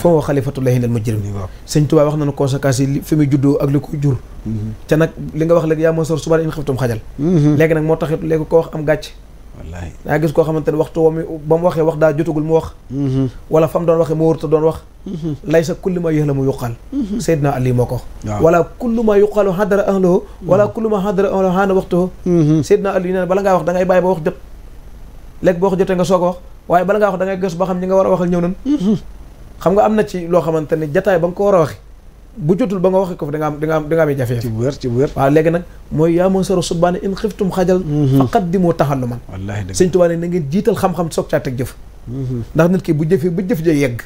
fa wa xalifatullahi lal mujrim sëñ Tuubaa wax nañu conséquences yi fi muy juddoo ak li ko jur te nag li nga wax léegi yaa ma sor suba in xiftum xajal léegi nag moo taxit léegi ko wax am gàcc wallaay daa gis koo xamante ne waxtu wam ba mu waxee wax daa jotagul mu wax wala fa mu doon waxee mu wërta doon wax laysa kullu ma yuhlamu yuqal Seydina Ali moo ko wax wala kullu ma yuqalu hadara ahlahu wala kullu ma hadara ahlahu haana waxtuhu Seydina Ali nee na bala ngaa wax da ngay bàyyi ba wax jot léegi boo wax jotee nga soog a wax waaye bala ngaa wax da ngay gës ba xam ñi nga war a waxal ñëw nan xam nga am na ci loo xamante ne jataay ba nga ko war a waxe bu jotul ba nga waxe ko fi da nga am jafe ci bu wér waaw léegi nag mooy yaa man saro subbaane in xiftum xajal faqaddimu taxalluman wallaahi Sëñ Tuubaa ne na ngeen jiital xam-xam soog caa teg jëf ndax nit ki bu jëfee ba jëf ja yegg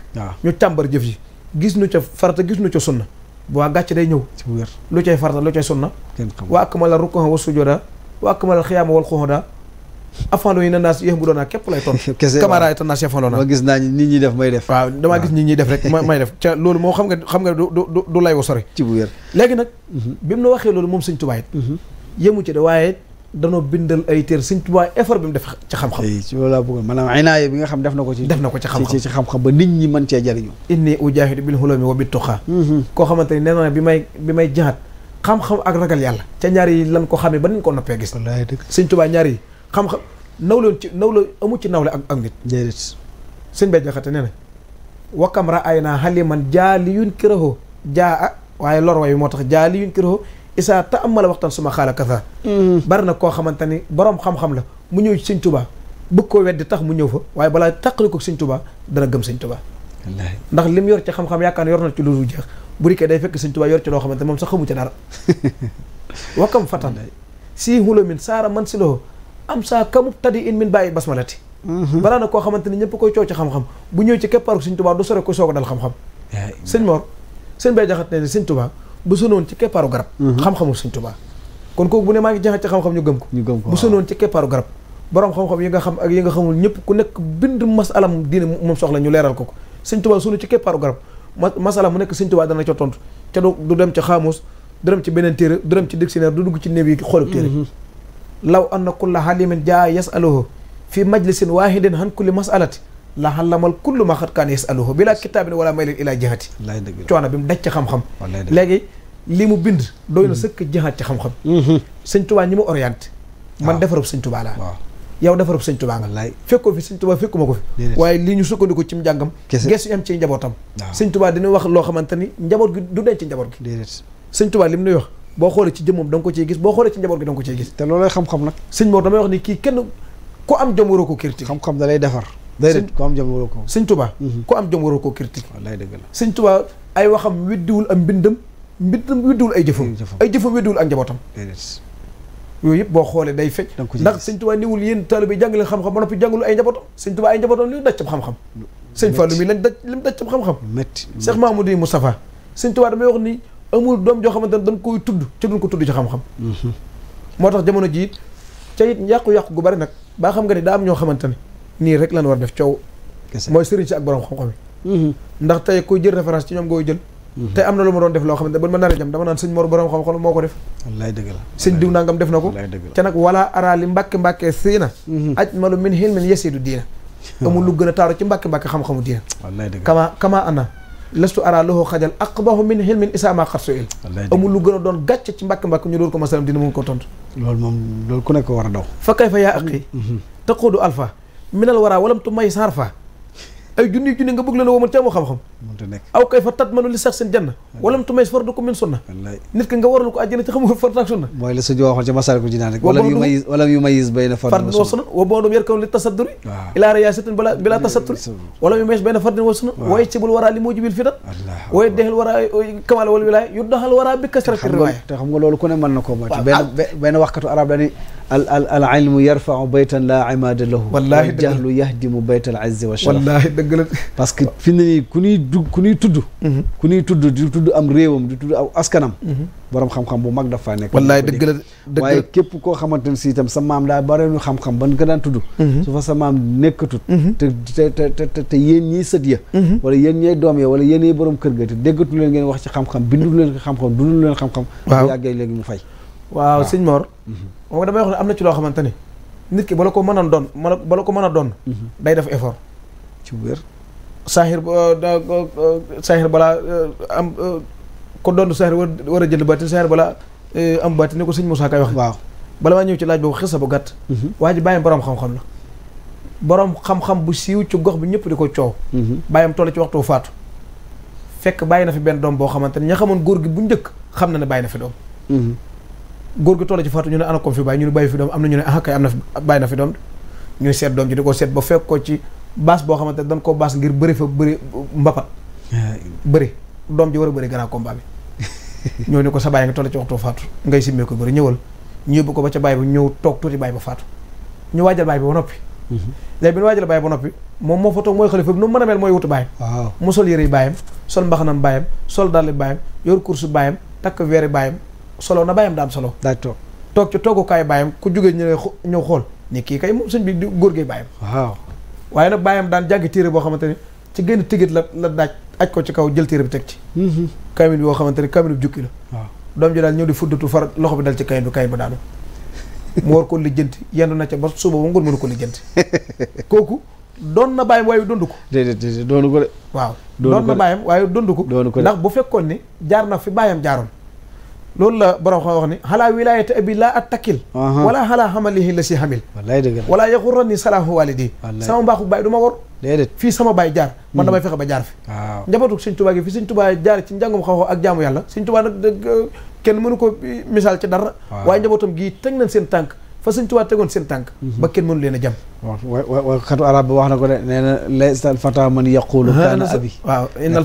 ñu càmbar jëf yi gis nu ca farata gis nu ca sunna bu waa gàcc day ñëw ci bu wér lu cay farata lu cay sunna wa akmala ruku'a wa sujuda wa akmala xiyaama wal xuuda afandoo yi na naas yéex bu doon naa képp lay tontu caméra yi ta naas yafandoo naa gis naa nit ñi def may def waaw damaa gis nit ñi def rek may def ca loolu moom xam nga du lay wa sori ci bu wér léegi nag bi mu na waxee loolu moom Sëñ Tuubaa it yëmu ci de waaye danoo bindal ay téer Sëñ Tuubaa effort bi mu def ci xam-xam ci loolu laa bëggoon maanaam inaaya bi nga xam def na ko ci xam-xam ci xam-xam ba nit ñi mën cee jariñu inni ujaahidu bil hulumi wa bit tuqaa koo xamante ni nee na bi may jihaat xam-xam ak ragal yàlla ca ñaar yi lan ko xamee ba nañ ko noppee gis Sëñ Tuubaa ñaar yi xam-xam nawle amu ci nawle ak nit déedéet sëñ Bay Jaxate nee na wakkam ra ay naa xaliman jaali yun kiraho jaa waaye lor way moo tax jaali yun kiraho isaa ta amala waxtaan suma xaala kasa bari na koo xamante ni boroom xam-xam la mu ñëw ci Sëñ Tuubaa bëgg koo weddi tax mu ñëw fa waaye balaa tàqali ko Sëñ Tuubaa dana gëm Sëñ Tuubaa ndax lim yor ci xam-xam yaakaar ne yor na ci lu dul jeex bu dikkee day fekk Sëñ Tuubaa yor ci loo xamante moom sax xamu ci dara wakkam fatan si hulamin saara man si loo am saa kamu tadi in min bàyyi basmalati balaa na koo xamante ni ñëpp koy coow ci xam-xam bu ñëw ci keppaaru Sëñ Tuubaa du sore ko soog a dal xam-xam sëñ Mor sëñ Bay Jaxate ne Sëñ Tuubaa bu sonoon ci keppaaru garab xam-xamul Sëñ Tuubaa kon kooku bu ne maa ngi jaxat ci xam-xam ñu gëm ko bu sonoon ci keppaaru garab borom xam-xam yi nga xam ak yi nga xamul ñëpp ku nekk bind masalam diine moom soxla ñu leeral ko sëñ Tuubaa sunu ci keppaaru garab masala mu nekk sëñ Tuubaa dana ca tontu ca du dem ca xaamus du dem ci beneen téere du dem ci dictionnaire du dugg ci néew yi xoolub téere law anna kulla halimin jaa yasaluhu fi majlisin wahidin han kulli masalati la xalamal kullu ma xat kaan yasaluhu bila kitaabin wala maylin ilaa jihati coono bi mu daj ci xam-xam léegi li mu bind doy na sëkk jihaat ci xam-xam sëñ Tuubaa ñi mu orienté man defarub sëñ Tuubaa laa yow defarub sëñ Tuubaa nga fekkoo fi sëñ Tuubaa fekkuma ko fi waaye lii ñu sukkandiku ci njàngam gestu am ci njabootam sëñ Tuubaa dina wax loo xamante ni njaboot gi du denc njaboot gi sëñ Tuubaa li mu nuy wax boo xoolee ci jëmmam da nga ko ciy gis boo xoolee ci njaboot gi da nga ko ciy gis te loolooy xam-xam nag sëñ Mor damay wax ni kii kenn ku am jom waroo ko critique xam-xam da lay defar déedéet ku am jom waroo ko sëñ Tuubaa ku am jom waroo ko critique wallaay dëgg la sëñ Tuubaa ay waxam weddiwul am mbindam weddiwul ay jëfam ay jëfam weddiwul ak njabootam yooyu yëpp boo xoolee day fecc ndax sëñ Tuubaa niwul yéen taalibe jàngale xam-xam ba noppi jàngul ay njabootam sëñ Tuubaa ay njabootam li daj cab xam-xam sëñ Fallu mi lañ daj li mu daj cab xam-xam métti Cheikh Mahamadou Moustapha sëñ Tuubaa damay wax ni amul doom joo xamante ne dañ koy tudd ci duñ ko tudd ci xam-xam moo tax jamono ji it ca it yàqu-yàqu gu bari nag baa xam nga ni daa am ñoo xamante ne nii rek lan war def coow mooy sëriñ si ak borom xam-xam yi ndax tey koy jël référence ci ñoom ngay jël tey am na lu ma doon def loo xamante ne ba ma nar a jam dama naan sëñ Mor borom xam-xam moo ko def wallaay dëgg la sëñ diw nangam def na ko te nag wala araali mbàkke siina aj malu min hilmin yasidu diina amul lu gën a taaru ci mbàkke xam-xamu diina wallaay dëgg kama ana lastu ara lahu xajal aqbahu min hilmin isaama xat su il amul lu gën a doon gàcce ci mbàkke ñu doon ko masalam dina mun ko tontu loolu moom loolu ku nekk war a daw fa kay fa yaa aqi taquudu alpha minal wara walam tu may sarfa ay junni nga bëgg leen a woman ci amoo xam-xam aw kay fa tat manu li sax seen janna walam tu may fardu ko min sunna nit ki nga waral ko àjjana ci xamul fardu ak sunna mooy la sa joo waxoon ci Masaalikul Jinaan rek wala yu mayis bayna fardin wa sunna wa bondum yarkaw li tasadduri ila riyasatin bila tasatturi wala yu mayis bayna fardin wa sunna wa yajibul wara li mujibil fitan wa yadehil wara kamal wal wilaya yuddahal wara bi kasrati riwaya te xam nga loolu ku ne mën na ko moytu benn waxkatu arab dani al ilmu yarfa'u baytan la imada lahu wal jahlu yahdimu baytal izzi wa sharaf wallahi dëgg la parce que fi ne nii ku ñuy tudd di tudd am réewam di tudd aw askanam borom xam-xam bu mag dafa nekk wallaay dëgg la waaye képp koo xamante ne si itam sa maam daa bare ñu xam-xam ban nga daan tudd su fa sa maam nekkatut te yéen ñiy sët ya wala yéen ñooy doom ya wala yéen ñooy borom kër ga te déggatu leen ngeen wax ci xam-xam bindu leen ko xam-xam dundu leen xam-xam bu yàggee léegi mu fay waaw sëñ Mor moom damay wax ne am na ci loo xamante ni nit ki bala ko mën a doon day def effort ci wér saaxir balaa am ko doon saaxir war a jël baatin saaxir balaa am baatin ni ko sëñ Moussa Kay wax waaw bala maa ñëw ci laaj boobu xisa bu gàtt waa ji bàyyam boroom xam-xam la boroom xam-xam bu siiw ci gox bi ñëpp di ko coow bàyyam toll ci waxtu faatu fekk bàyyi na fi benn doom boo xamante ni ña xamoon góor gi bu njëkk xam na ne bàyyi na fi doom góor gi toll ci faatu ñu ne ana ko fi bàyyi ñu ne bàyyi fi doom am na ñu ne ah kay am na fi bàyyi na fi doom ñuy seet doom ji di ko seet ba fekk ko ci baas boo xamante ne dañ koo baas ngir bëri fa bëri mbapat bëri doom ji war a bëri grand combat bi ñëw ni ko sa bàyyi nga toll ci waxtu faatu ngay simmee ko bëri ñëwal ñu yóbbu ko ba ca bàyyi ba ñëw toog tuuti bàyyi ba faatu ñu waajal bàyyi ba noppi léegi bi ñu waajal bàyyi ba noppi moom moo fa toog mooy xalifa bi nu mën a mel mooy wutu bàyyam mu sol yëre yi bàyyam sol mbaxanam bàyyam sol dàlli bàyyam yor kursu bàyyam takk weeri bàyyam solo na bàyyam daam solo daaj toog ci toogukaay bàyyam ku jógee ñëw xool ni kii kay moom sëñ bi góor gee bàyyam waaye nag bàyyam daan jàngi téere boo xamante ni ci génn tigit la daaj aj ko ci kaw jël téere bi teg ci kamil bi boo xamante ni kamil bi jukki la doom ji daal ñëw di fuddatu far loxo bi dal ci kayit ba daanu mu war ko lijjanti yendu na ca ba suba ba ngoon mënu ko lijjanti kooku doon na bàyyam waaye dondu ko déedéet doonu ko de waaw doon na bàyyam waaye dondu ko ndax bu fekkoon ni jaar na fi bàyyam jaaroon loolu la borom xam wax ni xalaa wilayata abi laa attakil wala xalaa xamalihi la si xamil wallaay dëgg la wala yaxurrani salaahu walidi sama mbaaxu baay du ma war déedéet fii sama baay jaar man damay fexe ba jaar fi waaw njabootu sëñ Tuubaa gi fi sëñ Tuubaa jaar ci njàngum xam-xam ak jaamu yàlla sëñ Tuubaa nag kenn mënu ko misaal ci dara waaye njabootam gii teg nañ seen tànk fa sëñ Tuubaa tegoon seen tànk ba kenn mënu leen a jam wa xatu arab bi wax na ko de nee na laysa al fata man yaqulu kaana abi waaw innal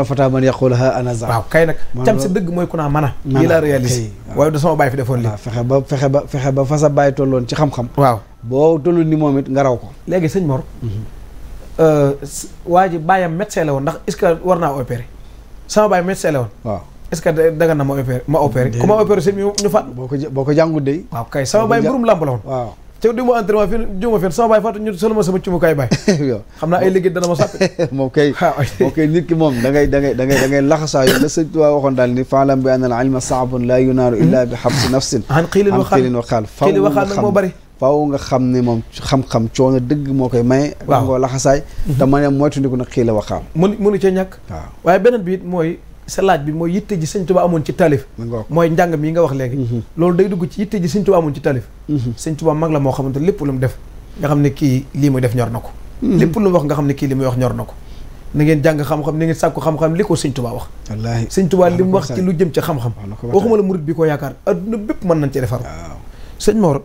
fata man yaqulu ha ana za waaw kay nag cam si dëgg mooy ku naa mën a lii laa réalisé waaye du sama baay fi defoon lii fexe ba fa sa baay tolloon ci xam-xam waaw boo tollul ni moom it nga raw ko léegi sëñ Mor waa ji baayam médecin la woon ndax est-ce que war naa opéré sama baay médecin la woon waaw est-ce que daga na ma opéré ku ma opéré sëñ ñu faat boo ko jàngu dey waaw kay sama baay mbirum làmb la woon waaw ca di mu entraînement fi juma fen sama baay faatu ñu solo ma sama cumukaay baay xam naa ay liggéey dana ma sàppi moom kay nit ki moom da ngay laxasaayu la sëñ Tuubaa waxoon daal ni faalam bi anna al ilma saabun laa yunaaru illa bi habsi nafsin an xiilin waxaal xiilin waxaal nag moo bari faaw nga xam ne moom xam-xam coono dëgg moo koy maye waaw ngoo laxasaay te ma ne moytandiku nag xii la waxaal mënu ca ñàkk waaw waaye beneen bi it mooy sa laaj bi mooy yitte ji sëñ Tuubaa amoon ci taalif mooy njàng mi nga wax léegi loolu day dugg ci yitte ji sëñ Tuubaa amoon ci taalif sëñ Tuubaa mag la moo xamante lépp lu mu def nga xam ne kii lii muy def ñor na ko lépp lu mu wax nga xam ne kii li muy wax ñor na ko na ngeen jàng xam-xam na ngeen sàkku xam-xam li ko sëñ Tuubaa wax wallaahi sëñ Tuubaa li mu wax ci lu jëm ci xam-xam waxuma la murit bi ko yaakaar adduna bépp mën nañ ci defar sëñ Mor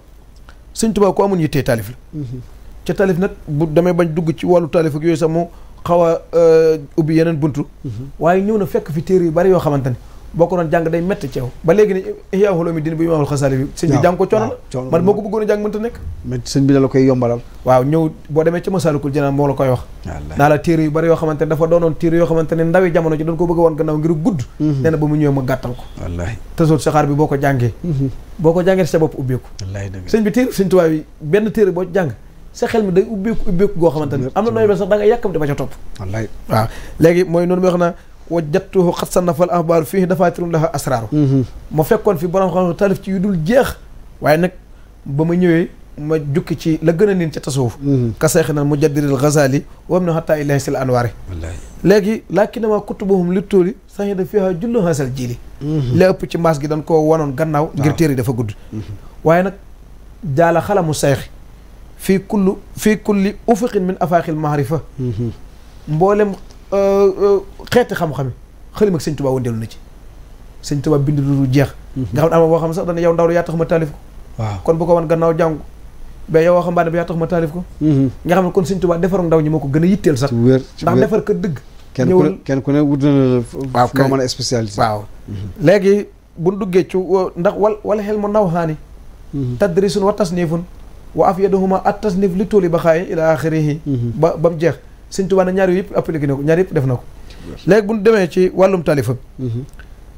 sëñ Tuubaa ko amoon yittee taalif la ca taalif nag bu damay bañ dugg ci wàllu taalif ak yooyu sax mu xaw a ubbi yeneen buntu waaye ñëw na fekk fi téere yu bari yoo xamante ne boo ko doon jàng day métti ci yow ba léegi ne Ihyaa Ulumuddin bu Imaamul Xasaali bi sëñ bi jàng ko coono la man moo ko bëggoon a jàng mënta nekk mais sëñ bi la koy yombalal waaw ñëw boo demee ca Masaalikul Jinaan moo la koy wax naa la téere yu bari yoo xamante ne dafa doonoon téere yoo xamante ne ndawi jamono ji doon ko bëgg a woon gannaaw ngir gudd nee na ba mu ñëwee ma gàttal ko wallaahi Tasawudu Sixaar bi boo ko jàngee sa bopp ubbeeku sëñ bi téere sëñ Tuubaa bi benn téere boo jàng sa xel mi day ubbeeku goo xamante ne am na nooy ba sax da nga yàkkamte ba ca topp wallaay waaw léegi mooy noonu mi wax na wajadtuhu xat sanafal axbaaru fii dafaatirun laha asraaru ma fekkoon fi borom xam taalif ci yu dul jeex waaye nag ba ma ñëwee ma jukki ci la gën a niin ca tasawuf ka seexinal mujaddidil Ghazali wam na xataa ilahi sil anwaari léegi laakinama kutubuhum li tóoli sahida fiha jullu hasal jili la ëpp ci maas gi dañ koo wanoon gannaaw ngir téere yi dafa gudd waaye nag jaala xalamu sayxi fii kulli ufuqin min afaaxil maarifa mboolem xeeti xam-xam xëlim ak sëñ Tuubaa wëndeelu na ci sëñ Tuubaa bind lu jeex nga xam ne ama boo xam sax dana yow ndaw yaa tax ma taalif ko waaw kon bu ko wan gannaaw jàngu ba yow waxambaane bi yaa tax ma taalif ko nga xam ne kon sëñ Tuubaa defaru ndaw ñi moo ko gën a yitteel sax ndax defar kër dëgg kenn ku ne wut na la noo mën a spécialisé waaw léegi buñ duggee ci ndax wala xel mu naw xaani tadrisun wa tasnifun wa afyaduhuma at tasnif li tóoli ba xaayi ila axirihi ba mu jeex sëñ Tuubaa na ñaar yëpp appliqué na ko ñaar yëpp def na ko léegi bu ñu demee ci wàllum taalifam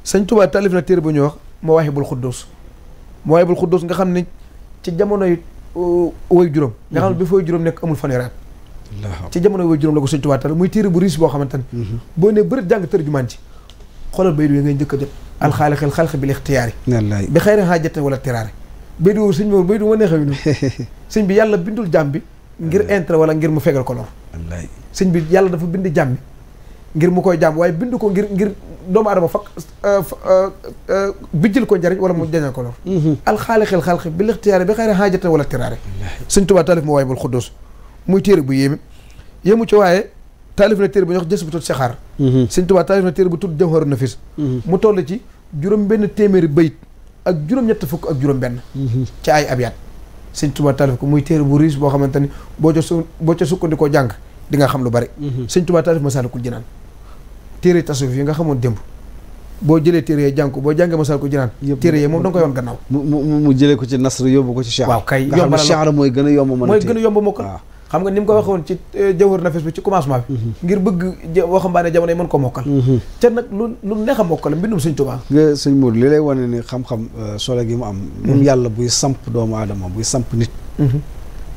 sëñ Tuubaa taalif na téere bu ñuy wax Mawaahibul Xuddus nga xam ne ci jamonoy woy juróom nga xam ne bi fooy juróom nekk amul fanweeri at ci jamonoy woy juróom la ko sëñ Tuubaa taalif muy téere bu riis boo xamante ne boo nee bëri jàng tërjumaan ci xoolal baydu yi ngay njëkk a jot alxaaliqil xalqi bil ixtiyaari bi xayri xaajatin wala tiraari baydu woowu sëñ baydu ma neexee noonu sëñ bi yàlla bindul jàmm bi ngir intérêt wala ngir mu fegal ko lor sëñ bi yàlla dafa bind jàmm bi ngir mu koy jàmm waaye bind ko ngir doomu adama bijjil ko njariñ wala mu jañal ko lor alxaalixil xalqi bi lixtiyaari bi xayri xaajatan wala tiraare sëñ Tuubaa taalif Mawaahibul Xuddus muy téere bu yéemu ci waaye taalif na téere bu ñuy wax Jasbatu Sixaar sëñ Tuubaa taalif na téere bu tudd Jawharu Nafis mu toll ci juróom benn téeméeri bayit ak juróom-ñett fukk ak juróom benn ci ay abyaat sëñ Tuubaa taalif ko muy téere bu riis boo xamante ni boo ca sukkandikoo jàng di nga xam lu bari sëñ Tuubaa taalif Masaalikul Jinaan téere tasawuf yi nga xamoon démb boo jëlee téere yee jàng ko boo jàngee Masaalikul Jinaan téere yee moom da nga koy yoon gannaaw mu jëlee ko ci nasr yóbbu ko ci sha'r waaw kay nga xam ne sha'r mooy gën a yomb mokkal xam nga ni mu ko waxee woon ci Jawharu Nafis bi ci commencement bi ngir bëgg waxambaane jamono yi mën ko mokkal ca nag lu neex a mokkal mbindum sëñ Tuubaa nga sëñ Mour li lay wane ni xam-xam solo gi mu am moom yàlla buy samp doomu aadama buy samp nit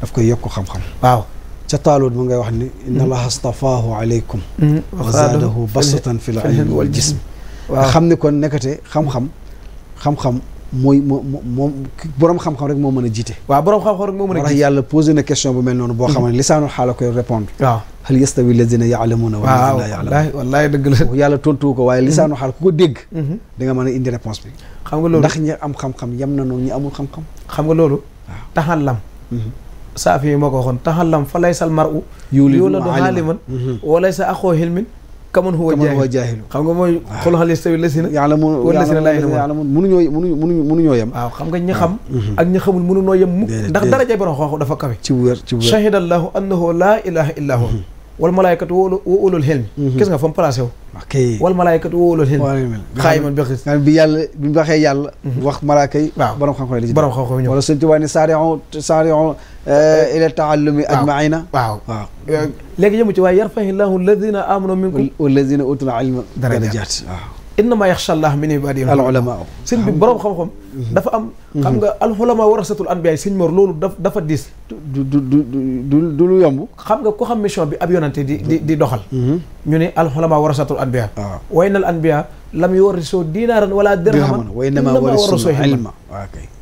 daf koy yokk xam-xam waaw ca Taalut mu ngay wax ni inna allaha astafaahu alaykum wa zaadahu basatan fil ilmi wal jism nga xam ni kon nekkate xam-xam mooy moom borom xam-xam rek moo mën a jiite waaw borom xam-xam rek moo mën a jiite yàlla posé na question bu mel noonu boo xam ne lisaanul xaala koy répondre waaw hal yastawi alladina yaalamuuna wa alladina laa yaalamuun wallaay dëgg la yàlla tontu ko waaye lisaanul xaal ku ko dégg da nga mën a indi réponse bi xam nga loolu ndax ñi am xam-xam yem na noonu ñi amul xam-xam xam nga loolu taxallam saafi yi moo ko waxoon taxallam fa laysal mar'u yuladu aaliman wa laysa axoo hilmin kaman huwa jaahilu xam nga mooy xul hal yastawi lasina ya'lamuun wala lasina laa ya'lamuun mënuñoo yem waaw xam nga ñi xam ak ñi xamul mënunoo yem mukk ndax darajay borom xoox dafa kawe ci wér shahida allahu annahu laa ilaha illa huwa wal malaykatu wa ulul hilmi gis nga fa mu placé wu wal malaykatu wa ulul hilmi xaayiman bi xis bi yàlla bi mu waxee yàlla wax malaaka yi waaw borom xam-xam li ci borom xam-xam ñëw wala sëñ Tuubaa ne saari'u ila taallumi ajmaina waaw léegi yëmu ci waaye yarfahi llahu alladina amanu minkum walladina utul ilma darajaat waaw innama yaxsha Allah min ibadihi al ulama sëñ bi borom xam-xam dafa am xam nga al ulama warasatul anbiya sëñ Mor loolu dafa diis du lu yomb xam nga ku xam mission bi ab yonante di doxal ñu ne al ulama warasatul anbiya wa innal anbiya lam yuwarrisu dinaaran wala dirhaman wa innama warasu ilma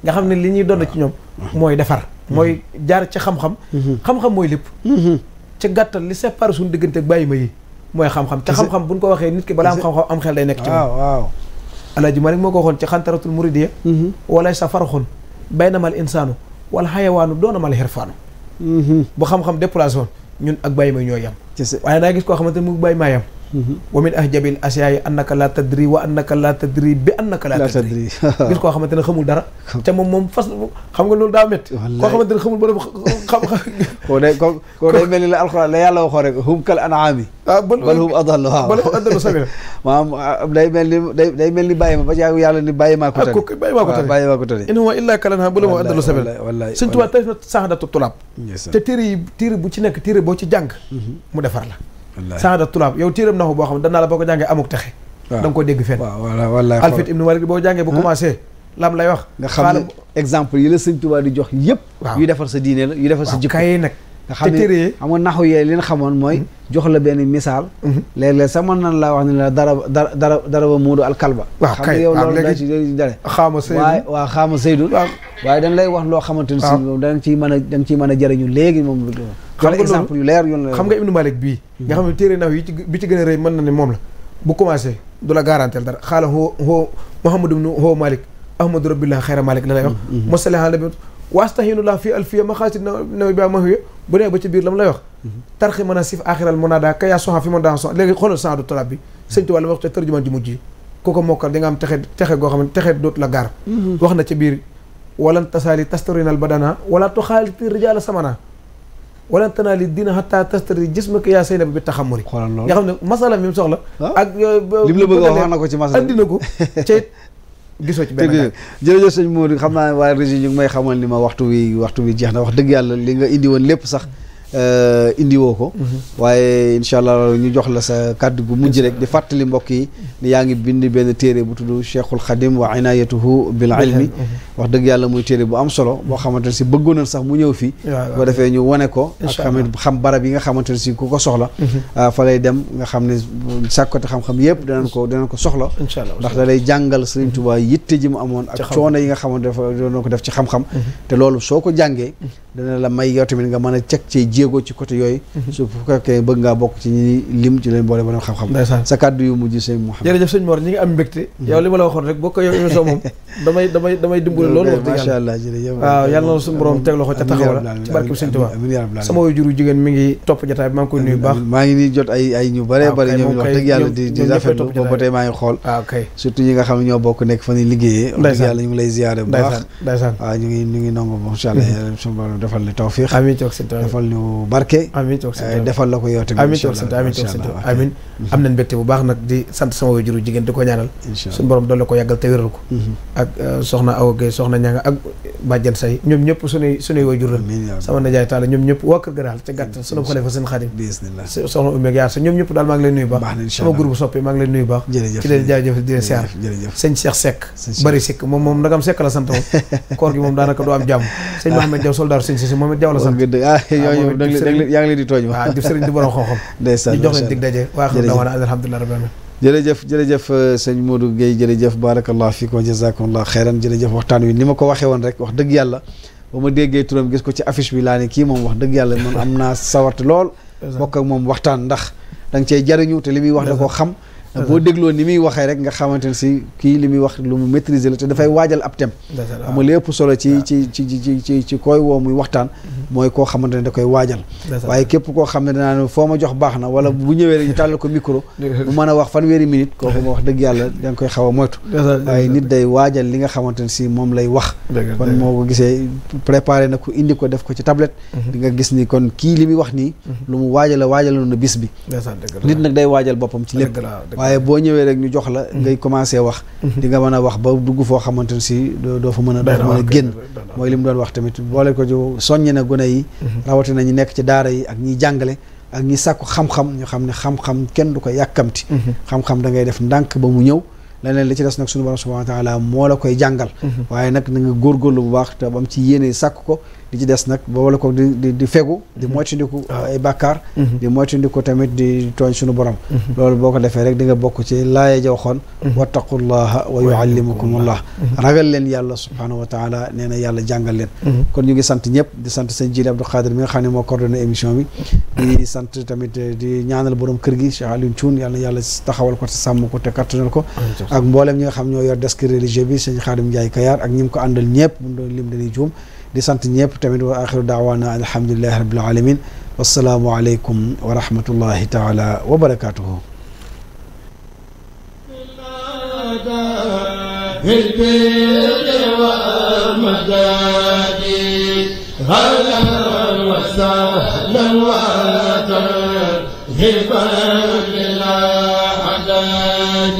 nga xam ne li ñuy doon ci ñoom mooy defar mooy jaar ci xam-xam xam-xam mooy lépp ci gàttal li séparé suñu diggante ak bàyyi ma yi mooy xam-xam te xam-xam buñ ko waxee nit ki balaa am xam-xam am xel day nekk ci moom waaw Alaaji Malik moo ko waxoon ci xantaratul muridiyya walay sa farxun baynamal insaanu wala xayawaanu doonamal xirfaanu bu xam-xam déplacé woon ñun ak bàyyi ma ñooy yam waaye naa gis koo xamante ne mu bàyyi maa yam wa min ahjabil asyaai annaka la tadri wa annaka la tadri bi annaka la tadri gis koo xamante ne xamul dara te moom fas xam nga loolu daa métti koo xamante ne xamul ba xam koo day mel ni la alxuraan la yàlla waxoo rek hum kal anaami bal hum adallu waaw bal hum adallu sabila maanaam day mel ni bàyyi ma ba ci yàlla ni bàyyi maa ko tane bàyyi maa ko tane in huwa illa kal an'aam bal hum adallu sabila Sëñ Tuubaa tey na saxadatu tulaab te téere bu ci nekk téere boo ci jàng mu defar la saada tulaab yow téeram naxu boo xam ne danaa la boo ko jàngee amuk texe da nga ko dégg fenn wallaay Alfit ibnu Malik boo jàngee bu commencé lam lay wax nga xam ne exemple yi la Sëñ Tuubaa di jox yëpp yuy defar sa diine la yuy defar sa jikko kay nag nga xam ne xam nga naxu yee li nga xamoon mooy jox la benn misaal léeg-léeg sax mën nan laa wax ne la dara ba muudu alkalba xam nga yow loolu da ci dale xaama Seydou waaw xaama Seydou waaye dañ lay wax loo xamante ne si moom da nga ciy mën a jëriñu léegi moom jox exemple yu leer yoon la xam nga Ibnu Malik bii nga xam ne téere nax yi bi ci gën a rëy mën na ne moom la bu commencé du la garantel dara xaala hoo Muhammadu ibnu hoo Malik ahmadou rabbillah xayra Malik la lay wax mosaliha labi wastahinullah fi alfiya maxaasid nawi ba mahuya bu nee ba ci biir la mu lay wax tarxi mën a sif axiral monada ka yaa soxa fi mon dans son léegi xoolal saadu tolab bi Sëñ Tuubaa la wax ca tërjumaan ji mujj yi ku ko mokkal di nga am texe goo xam ne texe dootu la gaar wax na ca biir walan tasaali tastarinal badana wala tuxaaliti rijaala samana wala tanaali dina xataa tastari jismaka yaa Seynab bi taxamuri nga xam ne masala mi mu soxla ak lim la bëgg a wax na ko ci masala andi na ko ca gisoo ci benn jërëjëf sëñ Modou xam naa waaye régi ñu ngi may xamal ni ma waxtu wi jeex na wax dëgg yàlla li nga indi woon lépp sax indiwoo ko waaye incha allah ñu jox la sa kàddu gu mujj rek di fàttali mbokk yi ni yaa ngi bind benn téere bu tudd Cheikhul Khadim wa inayatuhu bil ilmi wax dëgg yàlla muy téere bu am solo boo xamante ne si bëggoon sax mu ñëw fii boo defee ñu wane ko ak tamit xam barab yi nga xamante ne si ku ko soxla fa lay dem nga xam ne sàkkati xam-xam yëpp danañ ko soxla ndax da lay jàngal Sëriñ Tuubaa yitte ji mu amoon ak coono yi nga xamante dafa doon ko def ci xam-xam te loolu soo ko jàngee dana la may yow tamit nga mën a ceg ci jéego ci côté yooyu su fekkee bëgg ngaa bokk ci ñi lim ci leen boole ba dem xam-xam sa kàddu yu mujj sëñ Mouhamed jërëjëf sëñ Mor ñi ngi am mbégte yow li ma la waxoon rek bokk yow émission moom damay dimbali loolu wax dëgg macha allah jërëjëf waaw yàlla na suñu borom teg loxo ca taxawal ci barke sëñ Tuubaa sama waajur wu jigéen mi ngi topp jotaay bi maa ngi koy nuyu baax maa ngi nii jot ay ñu bëree bëri ñoom wax dëgg yàlla di rafetlu boobu ba tey maa ngi xool surtout ñi nga xam ne ñoo bokk nekk fa ñuy liggéeyee wax dëgg yàlla ñu ngi lay ziyaare bu baax waaw ñu ngi nangu macha allah suñu borom defal ni tawfiix defal ñu barke defal la ko yow tamit amiin am nañ mbégte bu baax nag di sant sama waajuru jigéen di ko ñaanal suñu borom doole ko yàggal te wéral ko ak soxna Awa Gueye soxna ñanga ak bàjjen say ñoom ñëpp suñuy waajur la sama nijaay taala ñoom ñëpp waa kër ga daal ca gàtt sunu xalifa seen xadim soxna Oumy ak Yaar sa ñoom ñëpp daal maa ngi leen nuyu baax sama groupe soppe maa ngi leen nuyu baax ci leen jaajëf di leen siyaar sëñ Cheikh Seck bari Seck moom ndagam Seck la sant moom koor gi moom daanaka du am jàmm sëñ Mohamed Diaw soldaar sëñ si Mohamed Diaw la sant yaa ngi leen di tooñ waaw di sëriñ di borom xam-xam ñu jox leen dig daje waa xam dawaana alhamdulilah rabbil alamin jërëjëf sëñ Modou Gueye jërëjëf barakallah fiik wa jazakumullah xeyran jërëjëf waxtaan wi ni ma ko waxee woon rek wax dëgg yàlla ba ma déggee turam gis ko ci affiche bi laa ne kii moom wax dëgg yàlla man am naa sawarte lool bokk ak moom waxtaan ndax da nga cey jariñu te li muy wax da koo xam boo dégloo ni muy waxee rek nga xamante ne si kii li muy wax lu mu maîtriser la te dafay waajal ab thème xam nga lépp solo ci koy woo muy waxtaan mooy koo xamante ne da koy waajal waaye képp koo xam ne danaa ne foo ma jox baax na wala bu ñëwee rek ñu tàllal ko micro mu mën a wax fanweeri minute kooku ma wax dëgg yàlla da nga koy xaw a moytu waaye nit day waajal li nga xamante ne si moom lay wax kon moo ko gisee préparé na ko indi ko def ko ci tablette di nga gis ni kon kii li muy wax nii lu mu waajaloon na bis bi nit nag day waajal boppam ci lépp waaye boo ñëwee rek ñu jox la ngay commencé wax di nga mën a wax ba dugg foo xamante ne si doo fa mën a génn mooy li mu doon wax tamit boole ko soññe na gone yi rawatina ñi nekk ci daara yi ak ñiy jàngale ak ñi sàkku xam-xam ñu xam ne xam-xam kenn du ko yàkkamti xam-xam da ngay def ndànk ba mu ñëw leneen li ci des nag suñu borom subhanahu wa taala moo la koy jàngal waaye nag na nga góorgóorlu bu baax te bam ci yéene sàkk ko li ci des nag boole ko di fegu di moytandiku ay bàkkaar di moytandiku tamit di tooñ suñu borom loolu boo ko defee rek di nga bokk ci laaye jaw xoon wattaqullaha wa yuallimukumullah ragal leen yàlla subhanahu wa taala nee na yàlla jàngal leen kon ñu ngi sant ñëpp di sant sëñ Jili Abdou Khadir mi nga xam ne moo coordonné émission bi di sant tamit di ñaanal borom kër gi Cheikh Alioune Thioune yàlla na yàlla taxawal ko te sàmm ko te kattanal ko ak mboolem ñi nga xam ñoo yor desk religieux bi sëñ Khadim Ndiaye Kayar ak ñi mu ko àndal ñëpp mu doon lim dañuy juum di sant ñëpp tamit wa axiru daawaana alhamdulillahi rabbil alamin wassalaamu aleykum wa rahmatullahi taala wa barakatuhu هلا وسهلا وترحبا بالأعداد